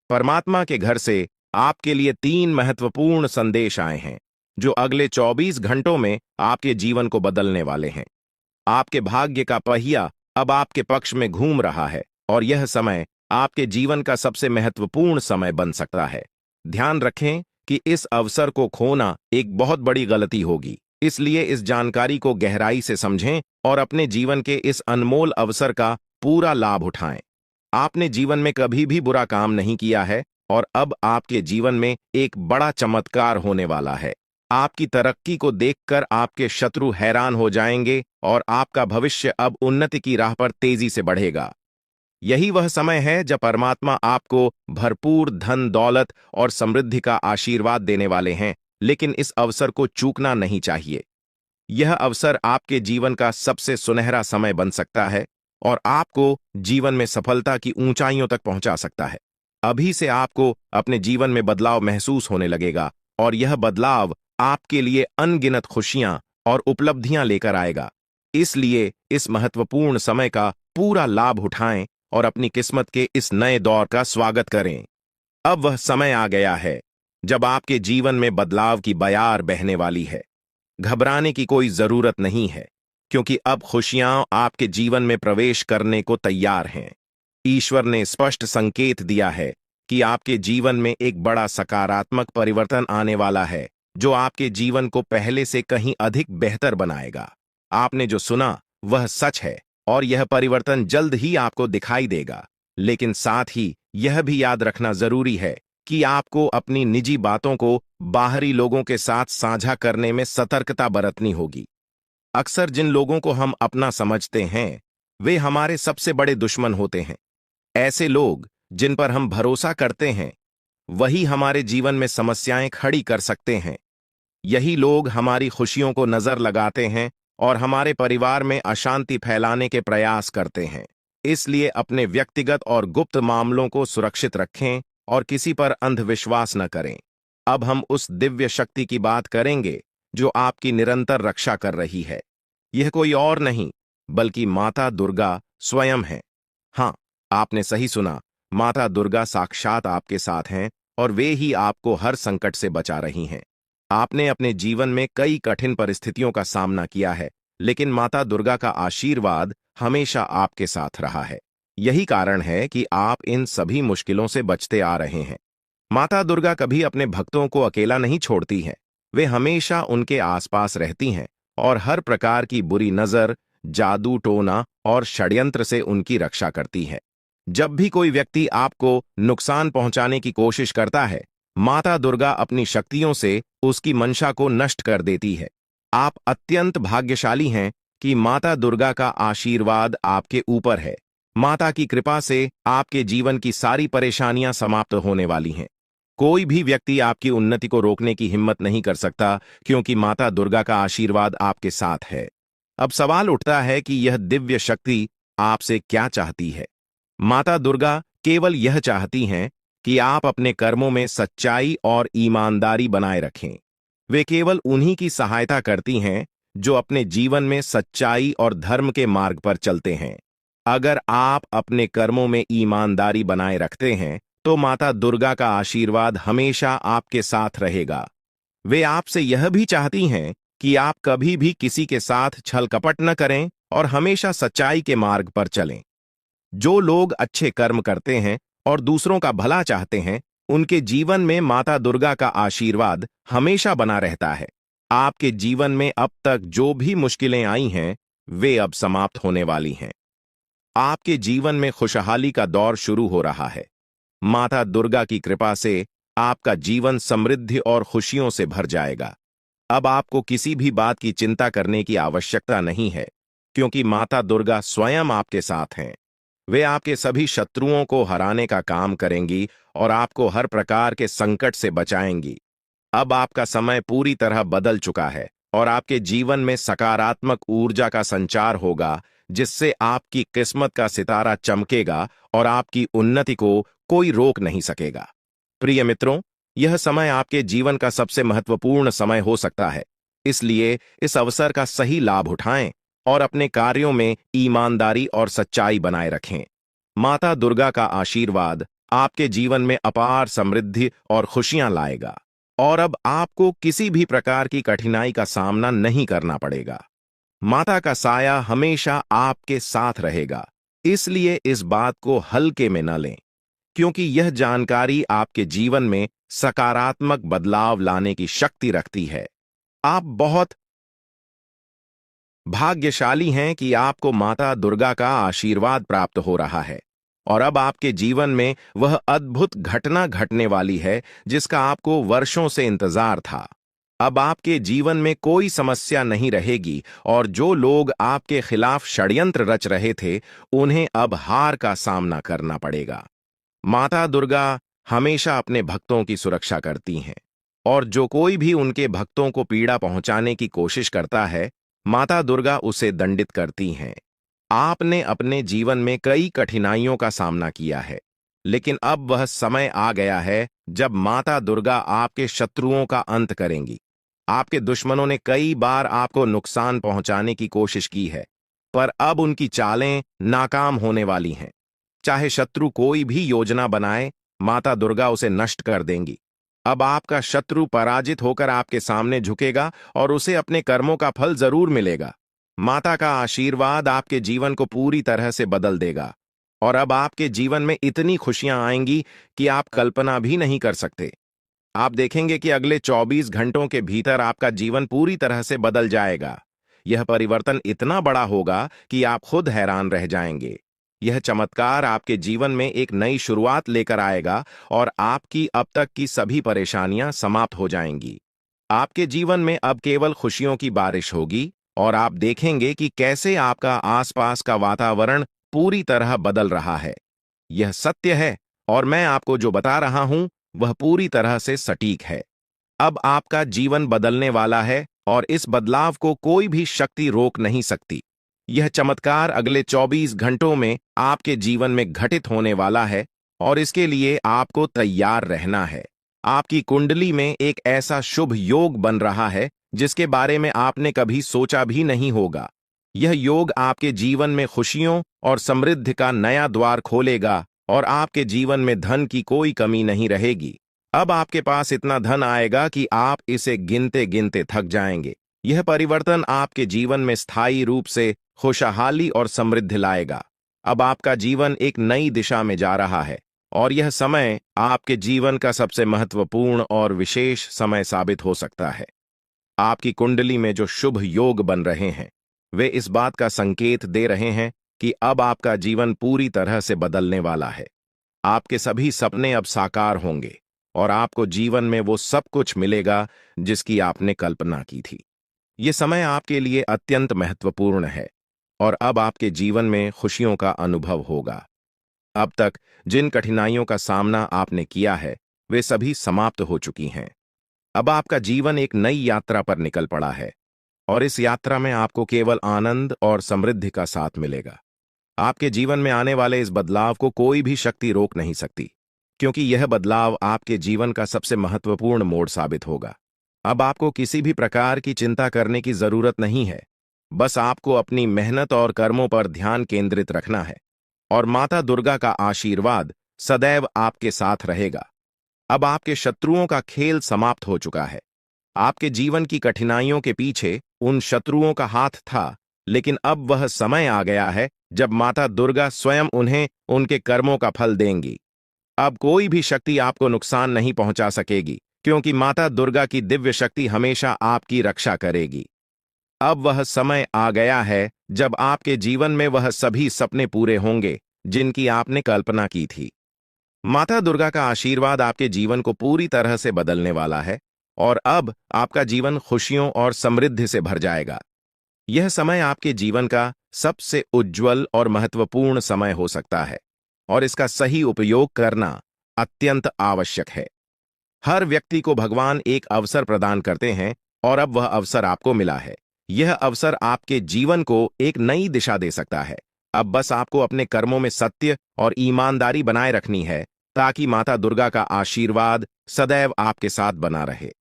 परमात्मा के घर से आपके लिए 3 महत्वपूर्ण संदेश आए हैं जो अगले 24 घंटों में आपके जीवन को बदलने वाले हैं। आपके भाग्य का पहिया अब आपके पक्ष में घूम रहा है और यह समय आपके जीवन का सबसे महत्वपूर्ण समय बन सकता है। ध्यान रखें कि इस अवसर को खोना एक बहुत बड़ी गलती होगी, इसलिए इस जानकारी को गहराई से समझें और अपने जीवन के इस अनमोल अवसर का पूरा लाभ उठाएं। आपने जीवन में कभी भी बुरा काम नहीं किया है और अब आपके जीवन में एक बड़ा चमत्कार होने वाला है। आपकी तरक्की को देखकर आपके शत्रु हैरान हो जाएंगे और आपका भविष्य अब उन्नति की राह पर तेजी से बढ़ेगा। यही वह समय है जब परमात्मा आपको भरपूर धन, दौलत और समृद्धि का आशीर्वाद देने वाले हैं, लेकिन इस अवसर को चूकना नहीं चाहिए। यह अवसर आपके जीवन का सबसे सुनहरा समय बन सकता है और आपको जीवन में सफलता की ऊंचाइयों तक पहुंचा सकता है। अभी से आपको अपने जीवन में बदलाव महसूस होने लगेगा और यह बदलाव आपके लिए अनगिनत खुशियां और उपलब्धियां लेकर आएगा। इसलिए इस महत्वपूर्ण समय का पूरा लाभ उठाएं और अपनी किस्मत के इस नए दौर का स्वागत करें। अब वह समय आ गया है जब आपके जीवन में बदलाव की बयार बहने वाली है। घबराने की कोई जरूरत नहीं है, क्योंकि अब खुशियां आपके जीवन में प्रवेश करने को तैयार हैं। ईश्वर ने स्पष्ट संकेत दिया है कि आपके जीवन में एक बड़ा सकारात्मक परिवर्तन आने वाला है, जो आपके जीवन को पहले से कहीं अधिक बेहतर बनाएगा। आपने जो सुना वह सच है और यह परिवर्तन जल्द ही आपको दिखाई देगा, लेकिन साथ ही यह भी याद रखना जरूरी है कि आपको अपनी निजी बातों को बाहरी लोगों के साथ साझा करने में सतर्कता बरतनी होगी। अक्सर जिन लोगों को हम अपना समझते हैं वे हमारे सबसे बड़े दुश्मन होते हैं। ऐसे लोग जिन पर हम भरोसा करते हैं वही हमारे जीवन में समस्याएं खड़ी कर सकते हैं। यही लोग हमारी खुशियों को नजर लगाते हैं और हमारे परिवार में अशांति फैलाने के प्रयास करते हैं। इसलिए अपने व्यक्तिगत और गुप्त मामलों को सुरक्षित रखें और किसी पर अंधविश्वास न करें। अब हम उस दिव्य शक्ति की बात करेंगे जो आपकी निरंतर रक्षा कर रही है। यह कोई और नहीं बल्कि माता दुर्गा स्वयं है। हाँ, आपने सही सुना, माता दुर्गा साक्षात आपके साथ हैं और वे ही आपको हर संकट से बचा रही हैं। आपने अपने जीवन में कई कठिन परिस्थितियों का सामना किया है, लेकिन माता दुर्गा का आशीर्वाद हमेशा आपके साथ रहा है। यही कारण है कि आप इन सभी मुश्किलों से बचते आ रहे हैं। माता दुर्गा कभी अपने भक्तों को अकेला नहीं छोड़ती हैं। वे हमेशा उनके आसपास रहती हैं और हर प्रकार की बुरी नजर, जादू टोना और षड्यंत्र से उनकी रक्षा करती है। जब भी कोई व्यक्ति आपको नुकसान पहुंचाने की कोशिश करता है, माता दुर्गा अपनी शक्तियों से उसकी मंशा को नष्ट कर देती है। आप अत्यंत भाग्यशाली हैं कि माता दुर्गा का आशीर्वाद आपके ऊपर है। माता की कृपा से आपके जीवन की सारी परेशानियां समाप्त होने वाली हैं। कोई भी व्यक्ति आपकी उन्नति को रोकने की हिम्मत नहीं कर सकता, क्योंकि माता दुर्गा का आशीर्वाद आपके साथ है। अब सवाल उठता है कि यह दिव्य शक्ति आपसे क्या चाहती है। माता दुर्गा केवल यह चाहती हैं कि आप अपने कर्मों में सच्चाई और ईमानदारी बनाए रखें। वे केवल उन्हीं की सहायता करती हैं जो अपने जीवन में सच्चाई और धर्म के मार्ग पर चलते हैं। अगर आप अपने कर्मों में ईमानदारी बनाए रखते हैं, तो माता दुर्गा का आशीर्वाद हमेशा आपके साथ रहेगा। वे आपसे यह भी चाहती हैं कि आप कभी भी किसी के साथ छल कपट न करें और हमेशा सच्चाई के मार्ग पर चलें। जो लोग अच्छे कर्म करते हैं और दूसरों का भला चाहते हैं, उनके जीवन में माता दुर्गा का आशीर्वाद हमेशा बना रहता है। आपके जीवन में अब तक जो भी मुश्किलें आई हैं, वे अब समाप्त होने वाली हैं। आपके जीवन में खुशहाली का दौर शुरू हो रहा है। माता दुर्गा की कृपा से आपका जीवन समृद्धि और खुशियों से भर जाएगा। अब आपको किसी भी बात की चिंता करने की आवश्यकता नहीं है, क्योंकि माता दुर्गा स्वयं आपके साथ हैं। वे आपके सभी शत्रुओं को हराने का काम करेंगी और आपको हर प्रकार के संकट से बचाएंगी। अब आपका समय पूरी तरह बदल चुका है और आपके जीवन में सकारात्मक ऊर्जा का संचार होगा, जिससे आपकी किस्मत का सितारा चमकेगा और आपकी उन्नति को कोई रोक नहीं सकेगा। प्रिय मित्रों, यह समय आपके जीवन का सबसे महत्वपूर्ण समय हो सकता है। इसलिए इस अवसर का सही लाभ उठाएं और अपने कार्यों में ईमानदारी और सच्चाई बनाए रखें। माता दुर्गा का आशीर्वाद आपके जीवन में अपार समृद्धि और खुशियां लाएगा और अब आपको किसी भी प्रकार की कठिनाई का सामना नहीं करना पड़ेगा। माता का साया हमेशा आपके साथ रहेगा, इसलिए इस बात को हल्के में न लें, क्योंकि यह जानकारी आपके जीवन में सकारात्मक बदलाव लाने की शक्ति रखती है। आप बहुत भाग्यशाली हैं कि आपको माता दुर्गा का आशीर्वाद प्राप्त हो रहा है और अब आपके जीवन में वह अद्भुत घटना घटने वाली है जिसका आपको वर्षों से इंतजार था। अब आपके जीवन में कोई समस्या नहीं रहेगी और जो लोग आपके खिलाफ षड्यंत्र रच रहे थे, उन्हें अब हार का सामना करना पड़ेगा। माता दुर्गा हमेशा अपने भक्तों की सुरक्षा करती हैं और जो कोई भी उनके भक्तों को पीड़ा पहुंचाने की कोशिश करता है, माता दुर्गा उसे दंडित करती हैं। आपने अपने जीवन में कई कठिनाइयों का सामना किया है, लेकिन अब वह समय आ गया है जब माता दुर्गा आपके शत्रुओं का अंत करेंगी। आपके दुश्मनों ने कई बार आपको नुकसान पहुंचाने की कोशिश की है, पर अब उनकी चालें नाकाम होने वाली हैं। चाहे शत्रु कोई भी योजना बनाए, माता दुर्गा उसे नष्ट कर देंगी। अब आपका शत्रु पराजित होकर आपके सामने झुकेगा और उसे अपने कर्मों का फल जरूर मिलेगा। माता का आशीर्वाद आपके जीवन को पूरी तरह से बदल देगा और अब आपके जीवन में इतनी खुशियां आएंगी कि आप कल्पना भी नहीं कर सकते। आप देखेंगे कि अगले 24 घंटों के भीतर आपका जीवन पूरी तरह से बदल जाएगा। यह परिवर्तन इतना बड़ा होगा कि आप खुद हैरान रह जाएंगे। यह चमत्कार आपके जीवन में एक नई शुरुआत लेकर आएगा और आपकी अब तक की सभी परेशानियां समाप्त हो जाएंगी। आपके जीवन में अब केवल खुशियों की बारिश होगी और आप देखेंगे कि कैसे आपका आसपास का वातावरण पूरी तरह बदल रहा है। यह सत्य है और मैं आपको जो बता रहा हूं, वह पूरी तरह से सटीक है। अब आपका जीवन बदलने वाला है और इस बदलाव को कोई भी शक्ति रोक नहीं सकती। यह चमत्कार अगले 24 घंटों में आपके जीवन में घटित होने वाला है और इसके लिए आपको तैयार रहना है। आपकी कुंडली में एक ऐसा शुभ योग बन रहा है जिसके बारे में आपने कभी सोचा भी नहीं होगा। यह योग आपके जीवन में खुशियों और समृद्धि का नया द्वार खोलेगा और आपके जीवन में धन की कोई कमी नहीं रहेगी। अब आपके पास इतना धन आएगा कि आप इसे गिनते गिनते थक जाएंगे। यह परिवर्तन आपके जीवन में स्थायी रूप से खुशहाली और समृद्धि लाएगा। अब आपका जीवन एक नई दिशा में जा रहा है और यह समय आपके जीवन का सबसे महत्वपूर्ण और विशेष समय साबित हो सकता है। आपकी कुंडली में जो शुभ योग बन रहे हैं वे इस बात का संकेत दे रहे हैं कि अब आपका जीवन पूरी तरह से बदलने वाला है। आपके सभी सपने अब साकार होंगे और आपको जीवन में वो सब कुछ मिलेगा जिसकी आपने कल्पना की थी। ये समय आपके लिए अत्यंत महत्वपूर्ण है और अब आपके जीवन में खुशियों का अनुभव होगा। अब तक जिन कठिनाइयों का सामना आपने किया है वे सभी समाप्त हो चुकी हैं। अब आपका जीवन एक नई यात्रा पर निकल पड़ा है और इस यात्रा में आपको केवल आनंद और समृद्धि का साथ मिलेगा। आपके जीवन में आने वाले इस बदलाव को कोई भी शक्ति रोक नहीं सकती, क्योंकि यह बदलाव आपके जीवन का सबसे महत्वपूर्ण मोड़ साबित होगा। अब आपको किसी भी प्रकार की चिंता करने की जरूरत नहीं है। बस आपको अपनी मेहनत और कर्मों पर ध्यान केंद्रित रखना है और माता दुर्गा का आशीर्वाद सदैव आपके साथ रहेगा। अब आपके शत्रुओं का खेल समाप्त हो चुका है। आपके जीवन की कठिनाइयों के पीछे उन शत्रुओं का हाथ था, लेकिन अब वह समय आ गया है जब माता दुर्गा स्वयं उन्हें उनके कर्मों का फल देंगी। अब कोई भी शक्ति आपको नुकसान नहीं पहुंचा सकेगी, क्योंकि माता दुर्गा की दिव्य शक्ति हमेशा आपकी रक्षा करेगी। अब वह समय आ गया है जब आपके जीवन में वह सभी सपने पूरे होंगे जिनकी आपने कल्पना की थी। माता दुर्गा का आशीर्वाद आपके जीवन को पूरी तरह से बदलने वाला है और अब आपका जीवन खुशियों और समृद्धि से भर जाएगा। यह समय आपके जीवन का सबसे उज्जवल और महत्वपूर्ण समय हो सकता है और इसका सही उपयोग करना अत्यंत आवश्यक है। हर व्यक्ति को भगवान एक अवसर प्रदान करते हैं और अब वह अवसर आपको मिला है। यह अवसर आपके जीवन को एक नई दिशा दे सकता है। अब बस आपको अपने कर्मों में सत्य और ईमानदारी बनाए रखनी है ताकि माता दुर्गा का आशीर्वाद सदैव आपके साथ बना रहे।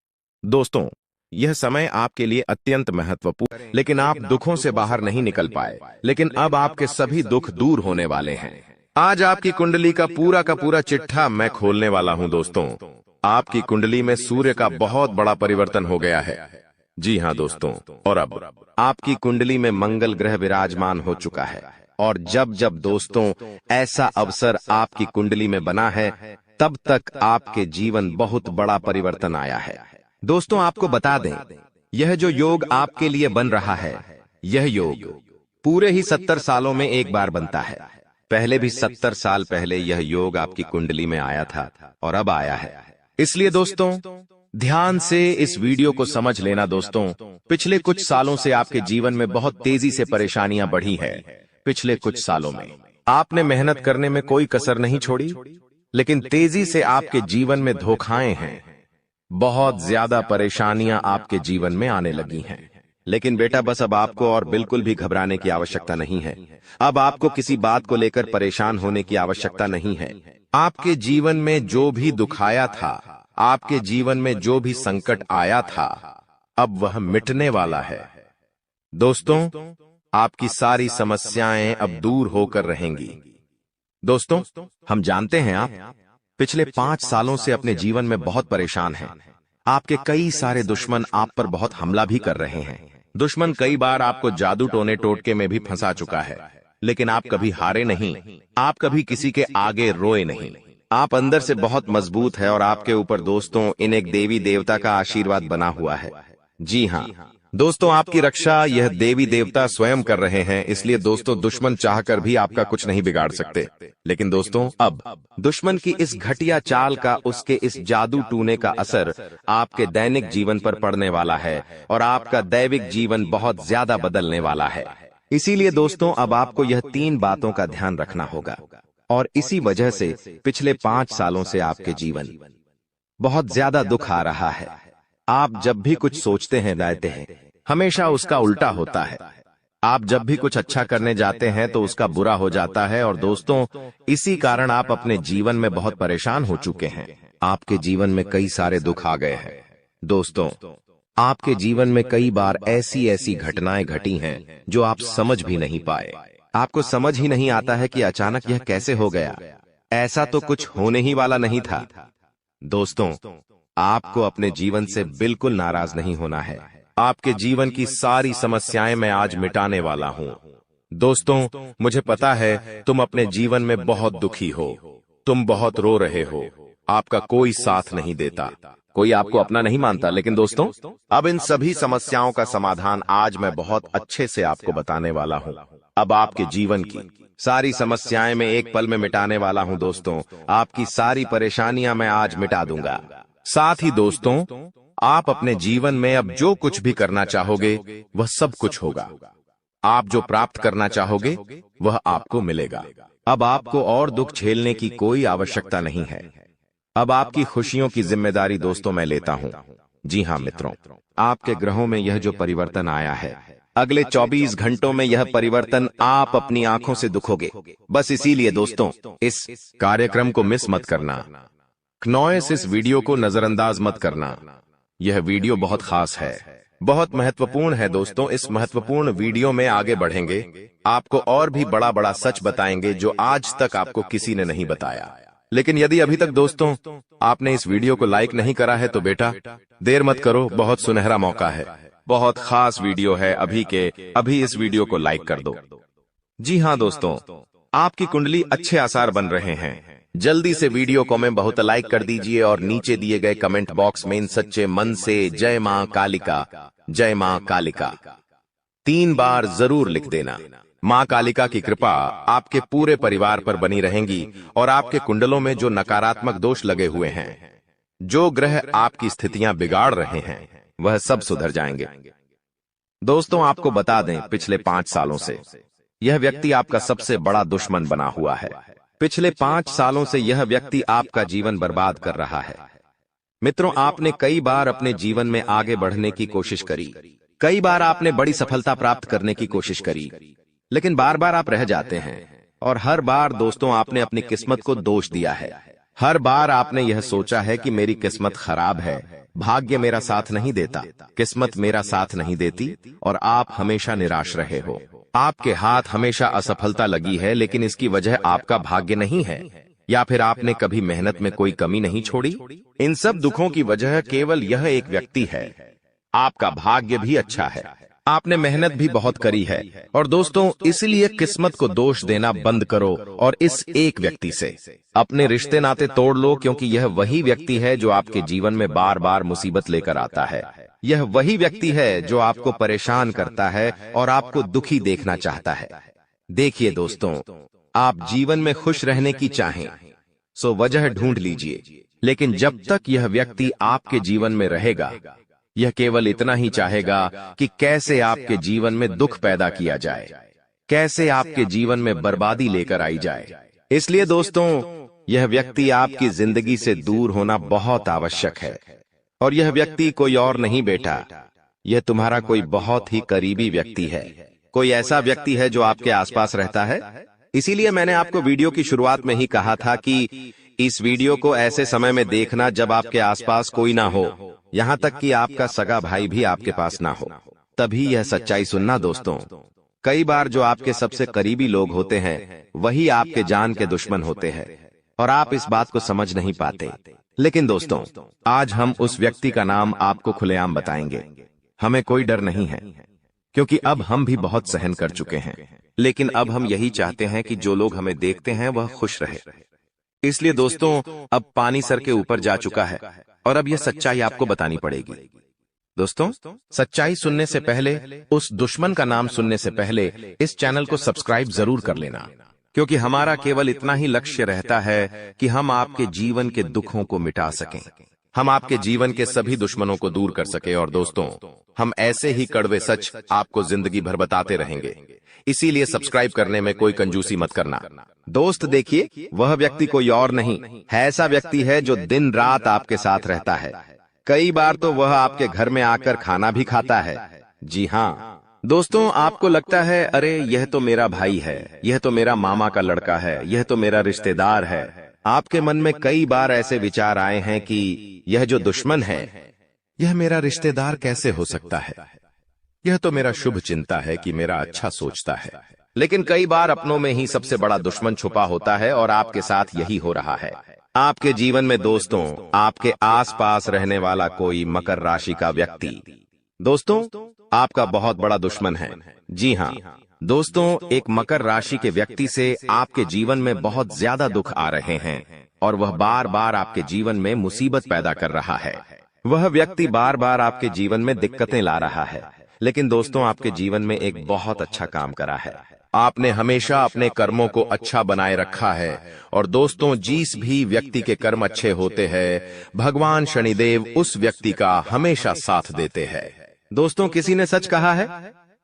दोस्तों, यह समय आपके लिए अत्यंत महत्वपूर्ण, लेकिन आप दुखों से बाहर नहीं निकल पाए, लेकिन अब आपके सभी दुख दूर होने वाले हैं। आज आपकी कुंडली का पूरा चिट्ठा मैं खोलने वाला हूं। दोस्तों, आपकी कुंडली में सूर्य का बहुत बड़ा परिवर्तन हो गया है। जी हां दोस्तों, और अब आपकी कुंडली में मंगल ग्रह विराजमान हो चुका है और जब जब दोस्तों ऐसा अवसर आपकी कुंडली में बना है तब तक आपके जीवन बहुत बड़ा परिवर्तन आया है। दोस्तों, आपको बता दें, यह जो योग आपके लिए बन रहा है, यह योग पूरे ही 70 सालों में एक बार बनता है। पहले भी 70 साल पहले यह योग आपकी कुंडली में आया था और अब आया है। इसलिए दोस्तों, ध्यान से इस वीडियो को समझ लेना। दोस्तों, पिछले कुछ सालों से आपके जीवन में बहुत तेजी से परेशानियां बढ़ी है। पिछले कुछ सालों में आपने मेहनत करने में कोई कसर नहीं छोड़ी, लेकिन तेजी से आपके जीवन में धोखाएं हैं। बहुत ज्यादा परेशानियां आपके जीवन में आने लगी हैं। लेकिन बेटा, बस अब आपको और बिल्कुल भी घबराने की आवश्यकता नहीं है। अब आपको किसी बात को लेकर परेशान होने की आवश्यकता नहीं है। आपके जीवन में जो भी दुख आया था, आपके जीवन में जो भी संकट आया था, अब वह मिटने वाला है। दोस्तों, आपकी सारी समस्याएं अब दूर होकर रहेंगी। दोस्तों, हम जानते हैं आप पिछले 5 सालों से अपने जीवन में बहुत परेशान हैं। आपके कई सारे दुश्मन आप पर बहुत हमला भी कर रहे हैं। दुश्मन कई बार आपको जादू टोने टोटके में भी फंसा चुका है, लेकिन आप कभी हारे नहीं। आप कभी किसी के आगे रोए नहीं। आप अंदर से बहुत मजबूत है और आपके ऊपर दोस्तों इन एक देवी देवता का आशीर्वाद बना हुआ है। जी हाँ दोस्तों, आपकी रक्षा यह देवी देवता स्वयं कर रहे हैं। इसलिए दोस्तों, दुश्मन चाहकर भी आपका कुछ नहीं बिगाड़ सकते। लेकिन दोस्तों, अब दुश्मन की इस घटिया चाल का, उसके इस जादू टूने का असर आपके दैनिक जीवन पर पड़ने वाला है और आपका दैविक जीवन बहुत ज्यादा बदलने वाला है। इसीलिए दोस्तों, अब आपको यह 3 बातों का ध्यान रखना होगा और इसी वजह से पिछले 5 सालों से आपके जीवन बहुत ज्यादा दुख आ रहा है। आप जब भी कुछ सोचते हैं, रहते हैं, हमेशा उसका उल्टा होता है। आप जब भी कुछ अच्छा करने जाते हैं तो उसका बुरा हो जाता है और दोस्तों, इसी कारण आप अपने जीवन में बहुत परेशान हो चुके हैं। आपके जीवन में कई सारे दुख आ गए हैं। दोस्तों, आपके जीवन में कई बार ऐसी ऐसी घटनाएं घटी हैं जो आप समझ भी नहीं पाए। आपको समझ ही नहीं आता है कि अचानक यह कैसे हो गया। ऐसा तो कुछ होने ही वाला नहीं था। दोस्तों, आपको अपने जीवन से बिल्कुल नाराज नहीं होना है। आपके जीवन की सारी समस्याएं मैं आज मिटाने वाला हूं। दोस्तों, मुझे पता है तुम अपने जीवन में बहुत दुखी हो, तुम बहुत रो रहे हो, आपका कोई साथ नहीं देता, कोई आपको अपना नहीं मानता। लेकिन दोस्तों, अब इन सभी समस्याओं का समाधान आज मैं बहुत अच्छे से आपको बताने वाला हूं। अब आपके जीवन की सारी समस्याएं मैं एक पल में मिटाने वाला हूं। दोस्तों, आपकी सारी परेशानियां मैं आज मिटा दूंगा। साथ ही दोस्तों, आप अपने जीवन में अब जो कुछ भी करना चाहोगे वह सब कुछ होगा। आप जो प्राप्त करना चाहोगे वह आपको मिलेगा। अब आपको और दुख झेलने की कोई आवश्यकता नहीं है। अब आपकी खुशियों की जिम्मेदारी दोस्तों मैं लेता हूं। जी हां मित्रों, आपके ग्रहों में यह जो परिवर्तन आया है, अगले 24 घंटों में यह परिवर्तन आप अपनी आंखों से दुखोगे। बस इसीलिए दोस्तों, इस कार्यक्रम को मिस मत करना। क्नॉयस इस वीडियो को नजरअंदाज मत करना। यह वीडियो बहुत खास है, बहुत महत्वपूर्ण है। दोस्तों, इस महत्वपूर्ण वीडियो में आगे बढ़ेंगे, आपको और भी बड़ा बड़ा सच बताएंगे जो आज तक आपको किसी ने नहीं बताया। लेकिन यदि अभी तक दोस्तों आपने इस वीडियो को लाइक नहीं करा है तो बेटा देर मत करो, बहुत सुनहरा मौका है, बहुत खास वीडियो है। अभी इस वीडियो को लाइक कर दो। जी हां दोस्तों, आपकी कुंडली अच्छे आसार बन रहे हैं। जल्दी से वीडियो को में बहुत लाइक कर दीजिए और नीचे दिए गए कमेंट बॉक्स में इन सच्चे मन से जय मां कालिका, जय मां कालिका 3 बार जरूर लिख देना। मां कालिका की कृपा आपके पूरे परिवार पर बनी रहेंगी और आपके कुंडलों में जो नकारात्मक दोष लगे हुए हैं, जो ग्रह आपकी स्थितियां बिगाड़ रहे हैं, वह सब सुधर जाएंगे। दोस्तों, आपको बता दें, पिछले 5 सालों से यह व्यक्ति आपका सबसे बड़ा दुश्मन बना हुआ है। पिछले 5 सालों से यह व्यक्ति आपका जीवन बर्बाद कर रहा है। मित्रों, आपने कई बार अपने जीवन में आगे बढ़ने की कोशिश करी, कई बार आपने बड़ी सफलता प्राप्त करने की कोशिश करी, लेकिन बार बार आप रह जाते हैं। और हर बार दोस्तों आपने अपनी किस्मत को दोष दिया है। हर बार आपने यह सोचा है कि मेरी किस्मत खराब है, भाग्य मेरा साथ नहीं देता, किस्मत मेरा साथ नहीं देती, और आप हमेशा निराश रहे हो। आपके हाथ हमेशा असफलता लगी है, लेकिन इसकी वजह आपका भाग्य नहीं है, या फिर आपने कभी मेहनत में कोई कमी नहीं छोड़ी। इन सब दुखों की वजह केवल यह एक व्यक्ति है। आपका भाग्य भी अच्छा है, आपने मेहनत भी बहुत करी है। और दोस्तों, इसलिए किस्मत को दोष देना बंद करो और इस एक व्यक्ति से अपने रिश्ते नाते तोड़ लो, क्योंकि यह वही व्यक्ति है जो आपके जीवन में बार बार मुसीबत लेकर आता है। यह वही व्यक्ति है जो आपको परेशान करता है और आपको दुखी देखना चाहता है। देखिए दोस्तों, आप जीवन में खुश रहने की चाहें सो वजह ढूंढ लीजिए, लेकिन जब तक यह व्यक्ति आपके जीवन में रहेगा, यह केवल इतना ही चाहेगा कि कैसे आपके जीवन में दुख पैदा किया जाए, कैसे आपके जीवन में बर्बादी लेकर आई जाए। इसलिए दोस्तों, यह व्यक्ति आपकी जिंदगी से दूर होना बहुत आवश्यक है। और यह व्यक्ति कोई और नहीं बेटा, यह तुम्हारा कोई बहुत ही करीबी व्यक्ति है। कोई ऐसा व्यक्ति है जो आपके आसपास रहता है। इसीलिए मैंने आपको वीडियो की शुरुआत में ही कहा था कि इस वीडियो को ऐसे समय में देखना जब आपके आसपास कोई ना हो, यहां तक कि आपका सगा भाई भी आपके पास ना हो, तभी यह सच्चाई सुनना। दोस्तों, कई बार जो आपके सबसे करीबी लोग होते हैं वही आपके जान के दुश्मन होते हैं, और आप इस बात को समझ नहीं पाते। लेकिन दोस्तों, आज हम उस व्यक्ति का नाम आपको खुलेआम बताएंगे। हमें कोई डर नहीं है, क्योंकि अब हम भी बहुत सहन कर चुके हैं। लेकिन अब हम यही चाहते हैं कि जो लोग हमें देखते हैं वह खुश रहे। इसलिए दोस्तों, अब पानी सर के ऊपर जा चुका है और अब यह सच्चाई आपको बतानी पड़ेगी। दोस्तों, सच्चाई सुनने से पहले, उस दुश्मन का नाम सुनने से पहले इस चैनल को सब्सक्राइब जरूर कर लेना, क्योंकि हमारा केवल इतना ही लक्ष्य रहता है कि हम आपके जीवन के दुखों को मिटा सकें, हम आपके जीवन के सभी दुश्मनों को दूर कर सके। और दोस्तों, हम ऐसे ही कड़वे सच आपको जिंदगी भर बताते रहेंगे। इसीलिए सब्सक्राइब करने में कोई कंजूसी मत करना। दोस्त देखिए, वह व्यक्ति कोई और नहीं है, ऐसा व्यक्ति है जो दिन रात आपके साथ रहता है। कई बार तो वह आपके घर में आकर खाना भी खाता है। जी हाँ दोस्तों, आपको लगता है अरे यह तो मेरा भाई है, यह तो मेरा मामा का लड़का है, यह तो मेरा रिश्तेदार है। आपके मन में कई बार ऐसे विचार आए हैं कि यह जो दुश्मन है यह मेरा रिश्तेदार कैसे हो सकता है? यह तो मेरा शुभ चिंता है कि मेरा अच्छा सोचता है। लेकिन कई बार अपनों में ही सबसे बड़ा दुश्मन छुपा होता है और आपके साथ यही हो रहा है। आपके जीवन में दोस्तों, आपके आसपास रहने वाला कोई मकर राशि का व्यक्ति दोस्तों आपका बहुत बड़ा दुश्मन है। जी हाँ दोस्तों, एक मकर राशि के व्यक्ति से आपके जीवन में बहुत ज्यादा दुख आ रहे हैं और वह बार बार आपके जीवन में मुसीबत पैदा कर रहा है। वह व्यक्ति बार बार आपके जीवन में दिक्कतें ला रहा है। लेकिन दोस्तों, आपके जीवन में एक बहुत अच्छा काम करा है। आपने हमेशा अपने कर्मों को अच्छा बनाए रखा है। और दोस्तों, जिस भी व्यक्ति के कर्म अच्छे होते हैं, भगवान शनिदेव उस व्यक्ति का हमेशा साथ देते हैं। दोस्तों, किसी ने सच कहा है,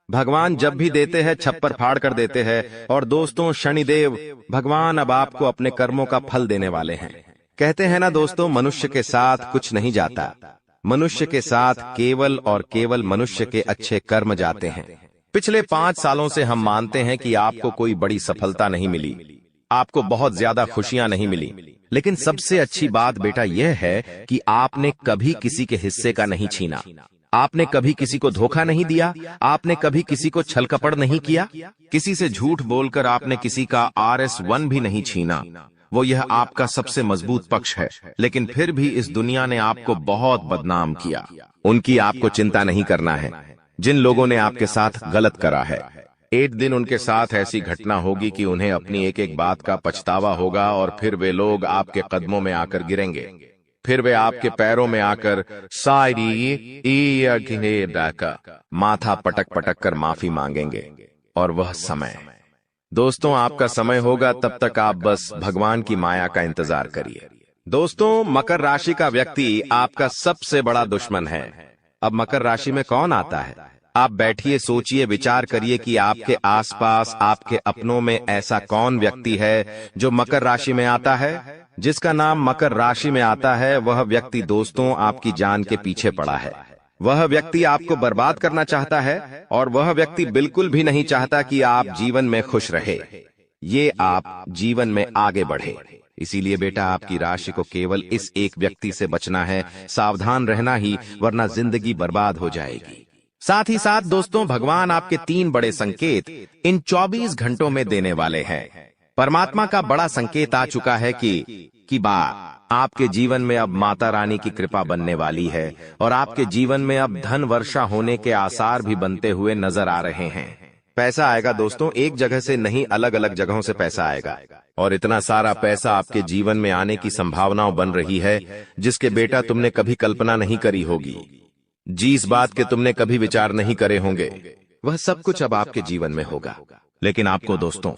भगवान जब भी देते हैं छप्पर फाड़ कर देते हैं। और दोस्तों, शनिदेव भगवान अब आपको अपने कर्मों का फल देने वाले हैं। कहते हैं ना दोस्तों, मनुष्य के साथ कुछ नहीं जाता, मनुष्य के साथ केवल और केवल मनुष्य के अच्छे कर्म जाते हैं। पिछले 5 सालों से हम मानते हैं कि आपको कोई बड़ी सफलता नहीं मिली, आपको बहुत ज्यादा खुशियां नहीं मिली। लेकिन सबसे अच्छी बात बेटा यह है कि आपने कभी किसी के हिस्से का नहीं छीना, आपने कभी किसी को धोखा नहीं दिया, आपने कभी किसी को छल कपट नहीं किया, किसी से झूठ बोलकर आपने किसी का RS1 भी नहीं छीना। वो यह आपका सबसे मजबूत पक्ष है। लेकिन फिर भी इस दुनिया ने आपको बहुत बदनाम किया। उनकी आपको चिंता नहीं करना है। जिन लोगों ने आपके साथ गलत करा है, एक दिन उनके साथ ऐसी घटना होगी कि उन्हें अपनी एक एक बात का पछतावा होगा और फिर वे लोग आपके कदमों में आकर गिरेंगे। फिर वे आपके पैरों में आकर माथा पटक पटक कर माफी मांगेंगे। और वह समय दोस्तों आपका समय होगा, तब तक आप बस भगवान की माया का इंतजार करिए। दोस्तों, मकर राशि का व्यक्ति आपका सबसे बड़ा दुश्मन है। अब मकर राशि में कौन आता है? आप बैठिए, सोचिए, विचार करिए कि आपके आसपास, आपके अपनों में ऐसा कौन व्यक्ति है जो मकर राशि में आता है। जिसका नाम मकर राशि में आता है, वह व्यक्ति दोस्तों आपकी जान के पीछे पड़ा है। वह व्यक्ति आपको बर्बाद करना चाहता है और वह व्यक्ति बिल्कुल भी नहीं चाहता कि आप जीवन में खुश रहे, ये आप जीवन में आगे बढ़े। इसीलिए बेटा, आपकी राशि को केवल इस एक व्यक्ति से बचना है, सावधान रहना ही, वरना जिंदगी बर्बाद हो जाएगी। साथ ही साथ दोस्तों, भगवान आपके 3 बड़े संकेत इन 24 घंटों में देने वाले हैं। परमात्मा का बड़ा संकेत आ चुका है कि आपके जीवन में अब माता रानी की कृपा बनने वाली है और आपके जीवन में अब धन वर्षा होने के आसार भी बनते हुए नजर आ रहे हैं। पैसा आएगा दोस्तों, एक जगह से नहीं, अलग अलग जगहों से पैसा आएगा। और इतना सारा पैसा आपके जीवन में आने की संभावनाएं बन रही है जिसके बेटा तुमने कभी कल्पना नहीं करी होगी। जिस बात के तुमने कभी विचार नहीं करे होंगे, वह सब कुछ अब आपके जीवन में होगा। लेकिन आपको दोस्तों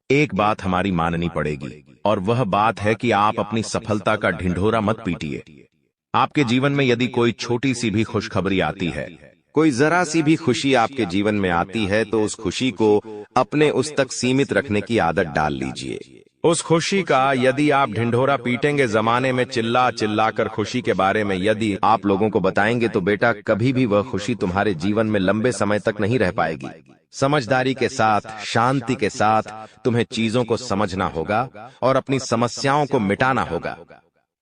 एक बात हमारी माननी पड़ेगी, और वह बात है कि आप अपनी सफलता का ढिंढोरा मत पीटिए। आपके जीवन में यदि कोई छोटी सी भी खुशखबरी आती है, कोई जरा सी भी खुशी आपके जीवन में आती है, तो उस खुशी को अपने उस तक सीमित रखने की आदत डाल लीजिए। उस खुशी का यदि आप ढिंढोरा पीटेंगे, जमाने में चिल्ला चिल्ला कर खुशी के बारे में यदि आप लोगों को बताएंगे, तो बेटा कभी भी वह खुशी तुम्हारे जीवन में लंबे समय तक नहीं रह पाएगी। समझदारी के साथ, शांति के साथ तुम्हें चीजों को समझना होगा और अपनी समस्याओं को मिटाना होगा,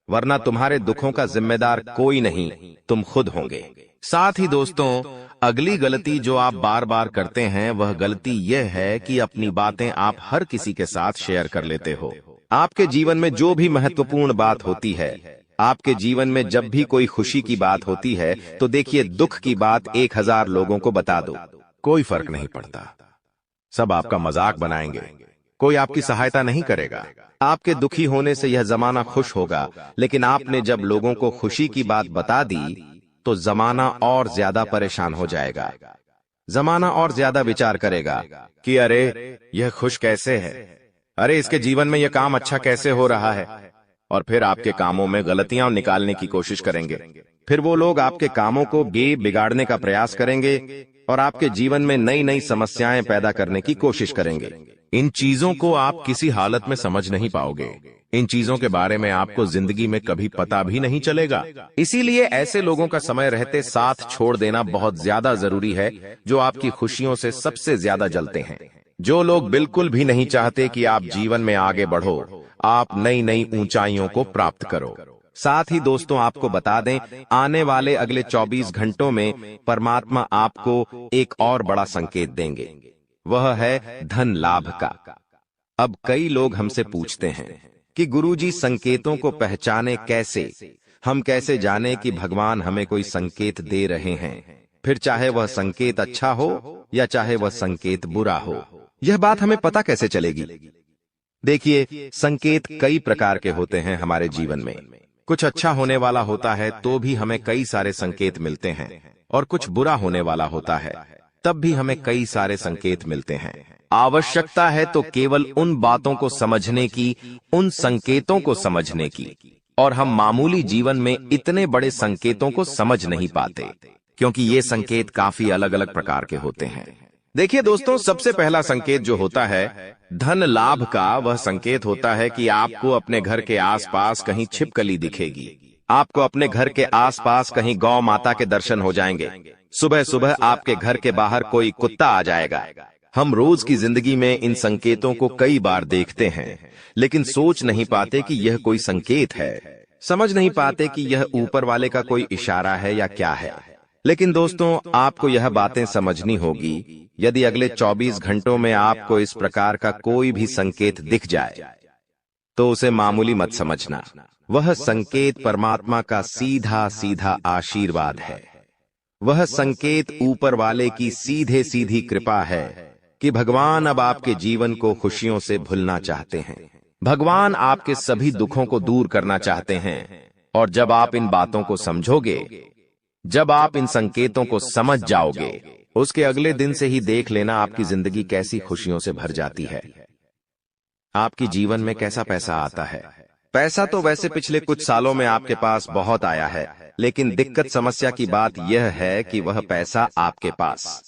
वरना तुम्हारे दुखों का जिम्मेदार कोई नहीं, तुम खुद होंगे। साथ ही दोस्तों, अगली गलती जो आप बार बार करते हैं, वह गलती यह है कि अपनी बातें आप हर किसी के साथ शेयर कर लेते हो। आपके जीवन में जो भी महत्वपूर्ण बात होती है, आपके जीवन में जब भी कोई खुशी की बात होती है, तो देखिए, दुख की बात 1000 लोगों को बता दो, कोई फर्क नहीं पड़ता। सब आपका मजाक बनाएंगे, कोई आपकी सहायता नहीं करेगा। आपके दुखी होने से यह जमाना खुश होगा, लेकिन आपने जब लोगों को खुशी की बात बता दी, तो जमाना और ज्यादा परेशान हो जाएगा। जमाना और ज्यादा विचार करेगा कि अरे यह खुश कैसे है, अरे इसके जीवन में यह काम अच्छा कैसे हो रहा है, और फिर आपके कामों में गलतियां निकालने की कोशिश करेंगे। फिर वो लोग आपके कामों को बिगाड़ने का प्रयास करेंगे और आपके जीवन में नई नई समस्याएं पैदा करने की कोशिश करेंगे। इन चीजों को आप किसी हालत में समझ नहीं पाओगे। इन चीजों के बारे में आपको जिंदगी में कभी पता भी नहीं चलेगा। इसीलिए ऐसे लोगों का समय रहते साथ छोड़ देना बहुत ज्यादा जरूरी है, जो आपकी खुशियों से सबसे ज्यादा जलते हैं। जो लोग बिल्कुल भी नहीं चाहते कि आप जीवन में आगे बढ़ो, आप नई नई ऊंचाइयों को प्राप्त करो। साथ ही दोस्तों आपको बता दें, आने वाले अगले 24 घंटों में परमात्मा आपको एक और बड़ा संकेत देंगे, वह है धन लाभ का। अब कई लोग हमसे पूछते हैं कि गुरुजी संकेतों को पहचाने कैसे, हम कैसे जाने कि भगवान हमें कोई संकेत दे रहे हैं, फिर चाहे वह संकेत अच्छा हो या चाहे वह संकेत बुरा हो, यह बात हमें पता कैसे चलेगी? देखिए, संकेत कई प्रकार के होते हैं हमारे जीवन में। कुछ अच्छा होने वाला होता है तो भी हमें कई सारे संकेत मिलते हैं, और कुछ बुरा होने वाला होता है तब भी हमें कई सारे संकेत मिलते हैं। आवश्यकता है तो केवल उन बातों को समझने की, उन संकेतों को समझने की, और हम मामूली जीवन में इतने बड़े संकेतों को समझ नहीं पाते, क्योंकि ये संकेत काफी अलग अलग प्रकार के होते हैं। देखिए दोस्तों, सबसे पहला संकेत जो होता है धन लाभ का, वह संकेत होता है कि आपको अपने घर के आसपास कहीं छिपकली दिखेगी, आपको अपने घर के आसपास कहीं गौ माता के दर्शन हो जाएंगे, सुबह सुबह आपके घर के बाहर कोई कुत्ता आ जाएगा। हम रोज की जिंदगी में इन संकेतों को कई बार देखते हैं, लेकिन सोच नहीं पाते कि यह कोई संकेत है, समझ नहीं पाते कि यह ऊपर वाले का कोई इशारा है या क्या है। लेकिन दोस्तों, आपको यह बातें समझनी होगी, यदि अगले 24 घंटों में आपको इस प्रकार का कोई भी संकेत दिख जाए तो उसे मामूली मत समझना, वह संकेत परमात्मा का सीधा सीधा आशीर्वाद है। वह संकेत ऊपर वाले की सीधे सीधी कृपा है कि भगवान अब आपके जीवन को खुशियों से भुलना चाहते हैं, भगवान आपके सभी दुखों को दूर करना चाहते हैं। और जब आप इन बातों को समझोगे, जब आप इन संकेतों को समझ जाओगे, उसके अगले दिन से ही देख लेना आपकी जिंदगी कैसी खुशियों से भर जाती है, आपकी जीवन में कैसा पैसा आता है। पैसा तो वैसे पिछले कुछ सालों में आपके पास बहुत आया है, लेकिन दिक्कत समस्या की बात यह है कि वह पैसा आपके पास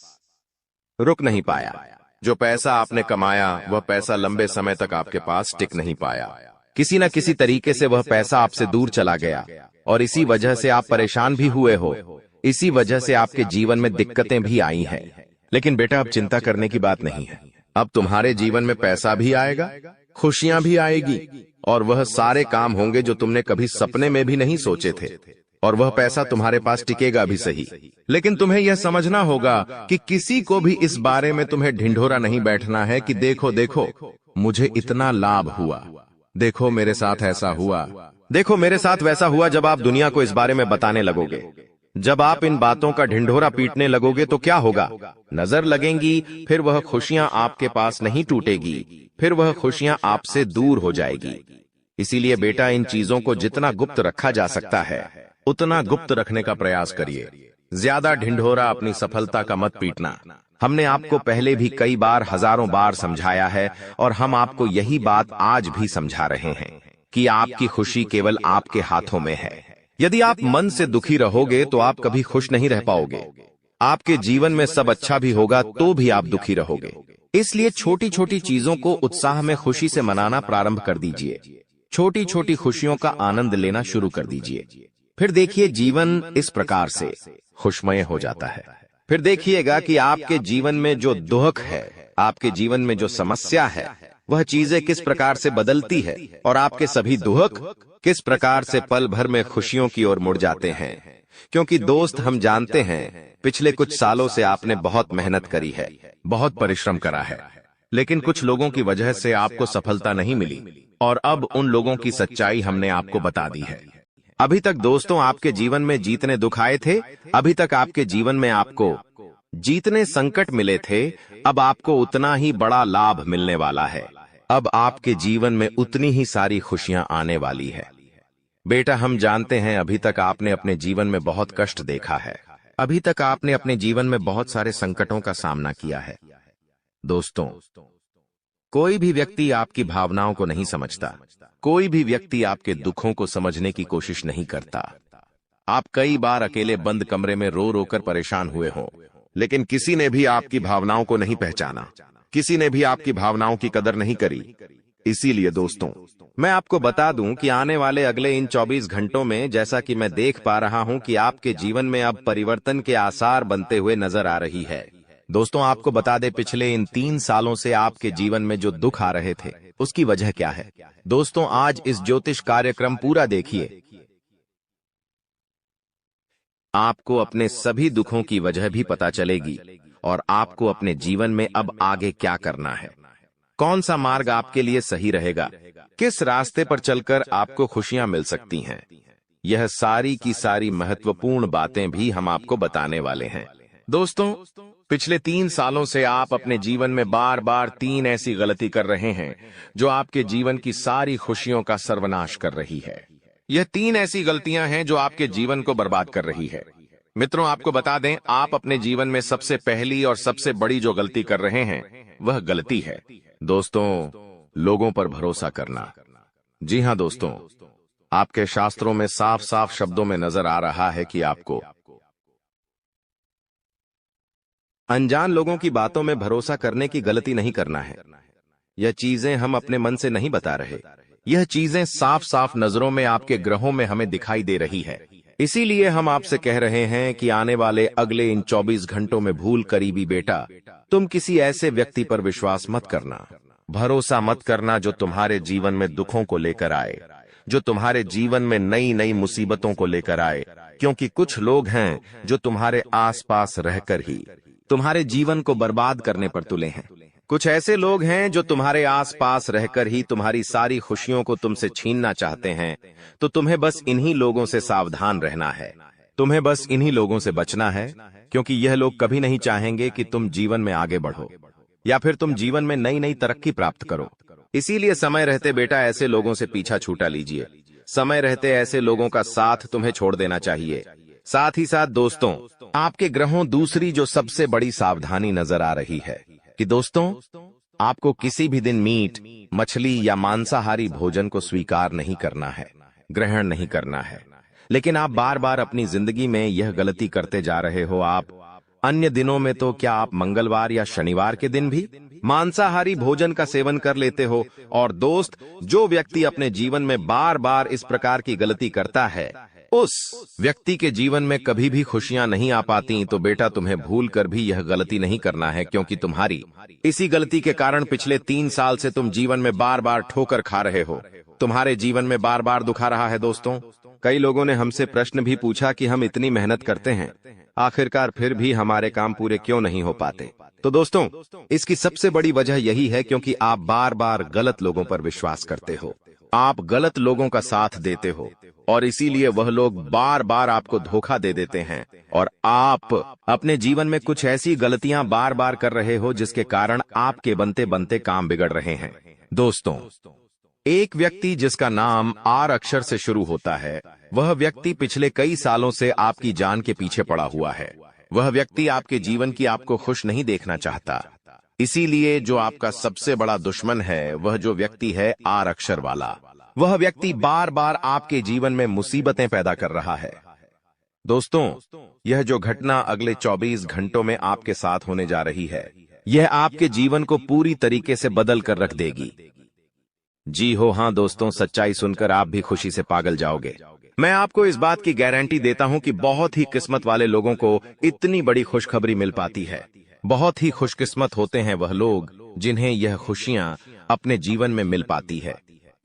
रुक नहीं पाया। जो पैसा आपने कमाया, वह पैसा लंबे समय तक आपके पास टिक नहीं पाया। किसी न किसी तरीके से वह पैसा आपसे दूर चला गया, और इसी वजह से आप परेशान भी हुए हो, इसी वजह से आपके जीवन में दिक्कतें भी आई हैं। लेकिन बेटा, अब चिंता करने की बात नहीं है। अब तुम्हारे जीवन में पैसा भी आएगा, खुशियां भी आएगी, और वह सारे काम होंगे जो तुमने कभी सपने में भी नहीं सोचे थे, और वह पैसा तुम्हारे पास टिकेगा भी सही। लेकिन तुम्हें यह समझना होगा कि किसी को भी इस बारे में तुम्हें ढिंढोरा नहीं बैठना है कि देखो देखो मुझे इतना लाभ हुआ, देखो मेरे साथ ऐसा हुआ, देखो मेरे साथ वैसा हुआ। जब आप दुनिया को इस बारे में बताने लगोगे, जब आप इन बातों का ढिंढोरा पीटने लगोगे तो क्या होगा? नजर लगेंगी, फिर वह खुशियां आपके पास नहीं टूटेगी, फिर वह खुशियां आपसे दूर हो जाएगी। इसीलिए बेटा, इन चीजों को जितना गुप्त रखा जा सकता है उतना गुप्त रखने का प्रयास करिए। ज्यादा ढिंढोरा अपनी सफलता का मत पीटना। हमने आपको पहले भी कई बार, हजारों बार समझाया है, और हम आपको यही बात आज भी समझा रहे हैं कि आपकी खुशी केवल आपके हाथों में है। यदि आप मन से दुखी रहोगे तो आप कभी खुश नहीं रह पाओगे। आपके जीवन में सब अच्छा भी होगा तो भी आप दुखी रहोगे। इसलिए छोटी छोटी चीजों को उत्साह में खुशी से मनाना प्रारंभ कर दीजिए। छोटी छोटी खुशियों का आनंद लेना शुरू कर दीजिए। फिर देखिए, जीवन इस प्रकार से खुशमय हो जाता है। फिर देखिएगा कि आपके जीवन में जो दुख है, आपके जीवन में जो समस्या है, वह चीजें किस प्रकार से बदलती है, और आपके सभी दुख किस प्रकार से पल भर में खुशियों की ओर मुड़ जाते हैं। क्योंकि दोस्त, हम जानते हैं पिछले कुछ सालों से आपने बहुत मेहनत करी है, बहुत परिश्रम करा है, लेकिन कुछ लोगों की वजह से आपको सफलता नहीं मिली, और अब उन लोगों की सच्चाई हमने आपको बता दी है। अभी तक दोस्तों आपके जीवन में जितने दुख आए थे, अभी तक आपके जीवन में आपको जितने संकट मिले थे, अब आपको उतना ही बड़ा लाभ मिलने वाला है। अब आपके जीवन में उतनी ही सारी खुशियां आने वाली है। बेटा, हम जानते हैं अभी तक आपने अपने जीवन में बहुत कष्ट देखा है, अभी तक आपने अपने जीवन में बहुत सारे संकटों का सामना किया है। दोस्तों, कोई भी व्यक्ति आपकी भावनाओं को नहीं समझता, कोई भी व्यक्ति आपके दुखों को समझने की कोशिश नहीं करता। आप कई बार अकेले बंद कमरे में रो रो कर परेशान हुए हों, लेकिन किसी ने भी आपकी भावनाओं को नहीं पहचाना, किसी ने भी आपकी भावनाओं की कदर नहीं करी। इसीलिए दोस्तों, मैं आपको बता दूं कि आने वाले अगले इन 24 घंटों में, जैसा कि मैं देख पा रहा हूं कि आपके जीवन में अब परिवर्तन के आसार बनते हुए नजर आ रही है। दोस्तों, आपको बता दें, पिछले इन 3 सालों से आपके जीवन में जो दुख आ रहे थे, उसकी वजह क्या है? दोस्तों, आज इस ज्योतिष कार्यक्रम पूरा देखिए। आपको अपने सभी दुखों की वजह भी पता चलेगी और आपको अपने जीवन में अब आगे क्या करना है, कौन सा मार्ग आपके लिए सही रहेगा, किस रास्ते पर चलकर आपको खुशियां मिल सकती हैं। यह सारी की सारी महत्वपूर्ण बातें भी हम आपको बताने वाले हैं। दोस्तों, पिछले 3 सालों से आप अपने जीवन में बार बार 3 ऐसी गलती कर रहे हैं जो आपके जीवन की सारी खुशियों का सर्वनाश कर रही है। यह 3 ऐसी गलतियां हैं जो आपके जीवन को बर्बाद कर रही है। मित्रों, आपको बता दें, आप अपने जीवन में सबसे पहली और सबसे बड़ी जो गलती कर रहे हैं वह गलती है दोस्तों, लोगों पर भरोसा करना। जी हां दोस्तों, आपके शास्त्रों में साफ साफ शब्दों में नजर आ रहा है कि आपको अनजान लोगों की बातों में भरोसा करने की गलती नहीं करना है। यह चीजें हम अपने मन से नहीं बता रहे, यह चीजें साफ साफ नजरों में आपके ग्रहों में हमें दिखाई दे रही है। इसीलिए हम आपसे कह रहे हैं कि आने वाले अगले इन 24 घंटों में भूल करीबी बेटा, तुम किसी ऐसे व्यक्ति पर विश्वास मत करना, भरोसा मत करना जो तुम्हारे जीवन में दुखों को लेकर आए, जो तुम्हारे जीवन में नई नई मुसीबतों को लेकर आए। क्योंकि कुछ लोग हैं जो तुम्हारे आसपास रहकर ही तुम्हारे जीवन को बर्बाद करने पर तुले हैं। कुछ ऐसे लोग हैं जो तुम्हारे आसपास रहकर ही तुम्हारी सारी खुशियों को तुमसे छीनना चाहते हैं। तो तुम्हें बस इन्हीं लोगों से सावधान रहना है, तुम्हें बस इन्हीं लोगों से बचना है, क्योंकि यह लोग कभी नहीं चाहेंगे कि तुम जीवन में आगे बढ़ो या फिर तुम जीवन में नई नई तरक्की प्राप्त करो। इसीलिए समय रहते बेटा ऐसे लोगों से पीछा छूटा लीजिए। समय रहते ऐसे लोगों का साथ तुम्हें छोड़ देना चाहिए। साथ ही साथ दोस्तों, आपके ग्रहों दूसरी जो सबसे बड़ी सावधानी नजर आ रही है कि दोस्तों, आपको किसी भी दिन मीट, मछली या मांसाहारी भोजन को स्वीकार नहीं करना है, ग्रहण नहीं करना है। लेकिन आप बार बार अपनी जिंदगी में यह गलती करते जा रहे हो। आप अन्य दिनों में तो क्या आप मंगलवार या शनिवार के दिन भी मांसाहारी भोजन का सेवन कर लेते हो। और दोस्त, जो व्यक्ति अपने जीवन में बार बार इस प्रकार की गलती करता है, उस व्यक्ति के जीवन में कभी भी खुशियां नहीं आ पाती। तो बेटा, तुम्हें भूल कर भी यह गलती नहीं करना है, क्योंकि तुम्हारी इसी गलती के कारण पिछले 3 साल से तुम जीवन में बार बार ठोकर खा रहे हो, तुम्हारे जीवन में बार बार दुख आ रहा है। दोस्तों, कई लोगों ने हमसे प्रश्न भी पूछा कि हम इतनी मेहनत करते हैं, आखिरकार फिर भी हमारे काम पूरे क्यों नहीं हो पाते। तो दोस्तों, इसकी सबसे बड़ी वजह यही है क्योंकि आप बार बार गलत लोगों पर विश्वास करते हो, आप गलत लोगों का साथ देते हो, और इसीलिए वह लोग बार बार आपको धोखा दे देते हैं। और आप अपने जीवन में कुछ ऐसी गलतियां बार बार कर रहे हो जिसके कारण आपके बनते बनते काम बिगड़ रहे हैं। दोस्तों, एक व्यक्ति जिसका नाम आर अक्षर से शुरू होता है, वह व्यक्ति पिछले कई सालों से आपकी जान के पीछे पड़ा हुआ है। वह व्यक्ति आपके जीवन की आपको खुश नहीं देखना चाहता। इसीलिए जो आपका सबसे बड़ा दुश्मन है, वह जो व्यक्ति है आर अक्षर वाला, वह व्यक्ति बार बार आपके जीवन में मुसीबतें पैदा कर रहा है। दोस्तों, यह जो घटना अगले 24 घंटों में आपके साथ होने जा रही है, यह आपके जीवन को पूरी तरीके से बदल कर रख देगी। जी हो हाँ दोस्तों, सच्चाई सुनकर आप भी खुशी से पागल जाओगे। मैं आपको इस बात की गारंटी देता हूं कि बहुत ही किस्मत वाले लोगों को इतनी बड़ी खुशखबरी मिल पाती है। बहुत ही खुशकिस्मत होते हैं वह लोग जिन्हें यह खुशियां अपने जीवन में मिल पाती है।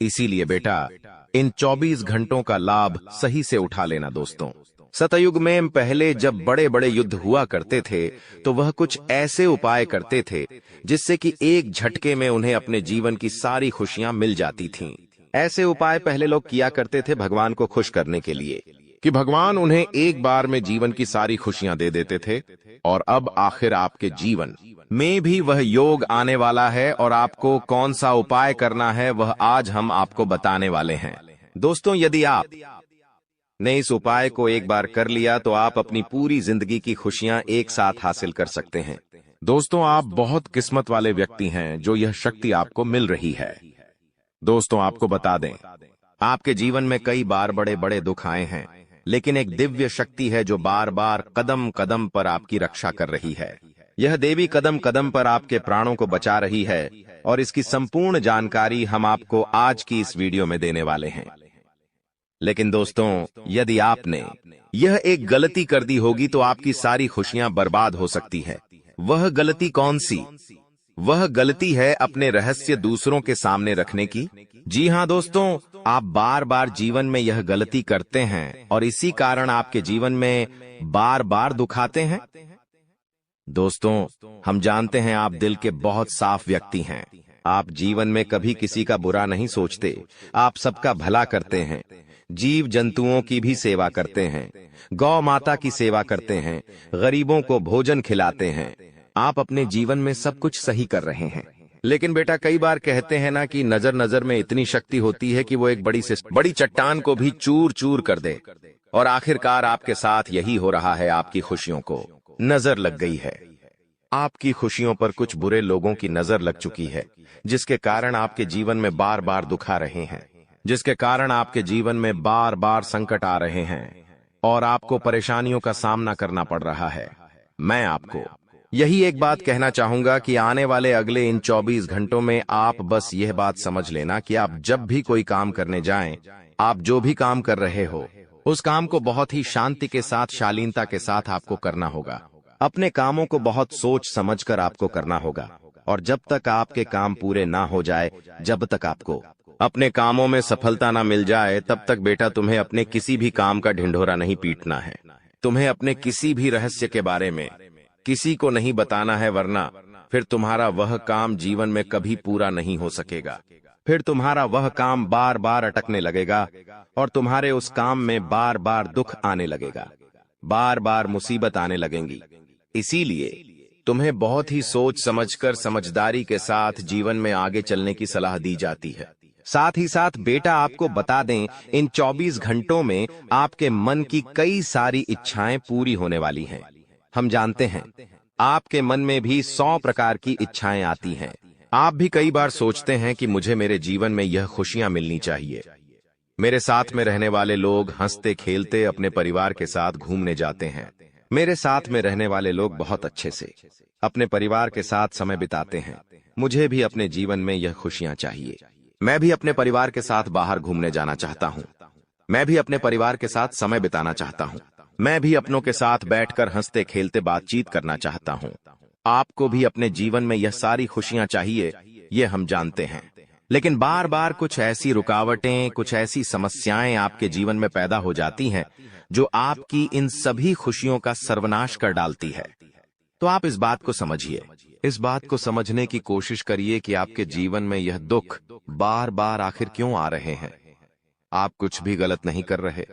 इसीलिए बेटा, इन 24 घंटों का लाभ सही से उठा लेना। दोस्तों, सतयुग में पहले जब बड़े बड़े युद्ध हुआ करते थे, तो वह कुछ ऐसे उपाय करते थे जिससे कि एक झटके में उन्हें अपने जीवन की सारी खुशियां मिल जाती थीं। ऐसे उपाय पहले लोग किया करते थे भगवान को खुश करने के लिए, कि भगवान उन्हें एक बार में जीवन की सारी खुशियां दे देते थे। और अब आखिर आपके जीवन में भी वह योग आने वाला है, और आपको कौन सा उपाय करना है वह आज हम आपको बताने वाले हैं। दोस्तों, यदि आप ने इस उपाय को एक बार कर लिया तो आप अपनी पूरी जिंदगी की खुशियां एक साथ हासिल कर सकते हैं। दोस्तों, आप बहुत किस्मत वाले व्यक्ति हैं जो यह शक्ति आपको मिल रही है। दोस्तों, आपको बता दें, आपके जीवन में कई बार बड़े बड़े दुख आए हैं, लेकिन एक दिव्य शक्ति है जो बार बार कदम कदम पर आपकी रक्षा कर रही है। यह देवी कदम कदम पर आपके प्राणों को बचा रही है, और इसकी संपूर्ण जानकारी हम आपको आज की इस वीडियो में देने वाले हैं। लेकिन दोस्तों, यदि आपने यह एक गलती कर दी होगी तो आपकी सारी खुशियां बर्बाद हो सकती है। वह गलती कौन सी? वह गलती है अपने रहस्य दूसरों के सामने रखने की। जी हां दोस्तों, आप बार बार जीवन में यह गलती करते हैं और इसी कारण आपके जीवन में बार बार दुख आते हैं? दोस्तों, हम जानते हैं आप दिल के बहुत साफ व्यक्ति हैं। आप जीवन में कभी किसी का बुरा नहीं सोचते। आप सबका भला करते हैं, जीव जंतुओं की भी सेवा करते हैं, गौ माता की सेवा करते हैं, गरीबों को भोजन खिलाते हैं। आप अपने जीवन में सब कुछ सही कर रहे हैं। लेकिन बेटा, कई बार कहते हैं ना कि नजर नजर में इतनी शक्ति होती है कि वो एक बड़ी चट्टान को भी चूर चूर कर दे। और आखिरकार आपके साथ यही हो रहा है। आपकी खुशियों को नजर लग गई है। आपकी खुशियों पर कुछ बुरे लोगों की नजर लग चुकी है, जिसके कारण आपके जीवन में बार बार दुख आ रहे हैं, जिसके कारण आपके जीवन में बार बार संकट आ रहे हैं और आपको परेशानियों का सामना करना पड़ रहा है। मैं आपको यही एक बात कहना चाहूंगा कि आने वाले अगले इन 24 घंटों में आप बस यह बात समझ लेना कि आप जब भी कोई काम करने जाएं, आप जो भी काम कर रहे हो, उस काम को बहुत ही शांति के साथ, शालीनता के साथ आपको करना होगा। अपने कामों को बहुत सोच समझकर आपको करना होगा। और जब तक आपके काम पूरे ना हो जाए, जब तक आपको अपने कामों में सफलता ना मिल जाए, तब तक बेटा तुम्हें अपने किसी भी काम का ढिंढोरा नहीं पीटना है। तुम्हें अपने किसी भी रहस्य के बारे में किसी को नहीं बताना है, वरना फिर तुम्हारा वह काम जीवन में कभी पूरा नहीं हो सकेगा। फिर तुम्हारा वह काम बार बार अटकने लगेगा और तुम्हारे उस काम में बार बार दुख आने लगेगा, बार बार मुसीबत आने लगेंगी। इसीलिए तुम्हें बहुत ही सोच समझकर, समझदारी के साथ जीवन में आगे चलने की सलाह दी जाती है। साथ ही साथ बेटा, आपको बता दें, इन 24 घंटों में आपके मन की कई सारी इच्छाएं पूरी होने वाली हैं। हम जानते हैं आपके मन में भी 100 प्रकार की इच्छाएं आती हैं। आप भी कई बार सोचते हैं कि मुझे मेरे जीवन में यह खुशियां मिलनी चाहिए। मेरे साथ में रहने वाले लोग हंसते खेलते अपने परिवार के साथ घूमने जाते हैं। मेरे साथ में रहने वाले लोग बहुत अच्छे से अपने परिवार के साथ समय बिताते हैं। मुझे भी अपने जीवन में यह खुशियां चाहिए। मैं भी अपने परिवार के साथ बाहर घूमने जाना चाहता हूं। मैं भी अपने परिवार के साथ समय बिताना चाहता हूं। मैं भी अपनों के साथ बैठकर हंसते खेलते बातचीत करना चाहता हूं। आपको भी अपने जीवन में यह सारी खुशियां चाहिए, ये हम जानते हैं। लेकिन बार बार कुछ ऐसी रुकावटें, कुछ ऐसी समस्याएं आपके जीवन में पैदा हो जाती हैं जो आपकी इन सभी खुशियों का सर्वनाश कर डालती है। तो आप इस बात को समझिए, इस बात को समझने की कोशिश करिए कि आपके जीवन में यह दुख बार बार आखिर क्यों आ रहे हैं। आप कुछ भी गलत नहीं कर रहे।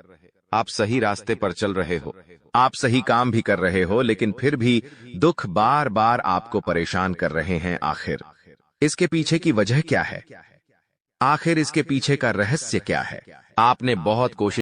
आप सही रास्ते पर चल रहे हो, आप सही काम भी कर रहे हो, लेकिन फिर भी दुख बार बार आपको परेशान कर रहे हैं। आखिर इसके पीछे की वजह क्या है? आखिर इसके पीछे का रहस्य क्या है? आपने बहुत कोशिश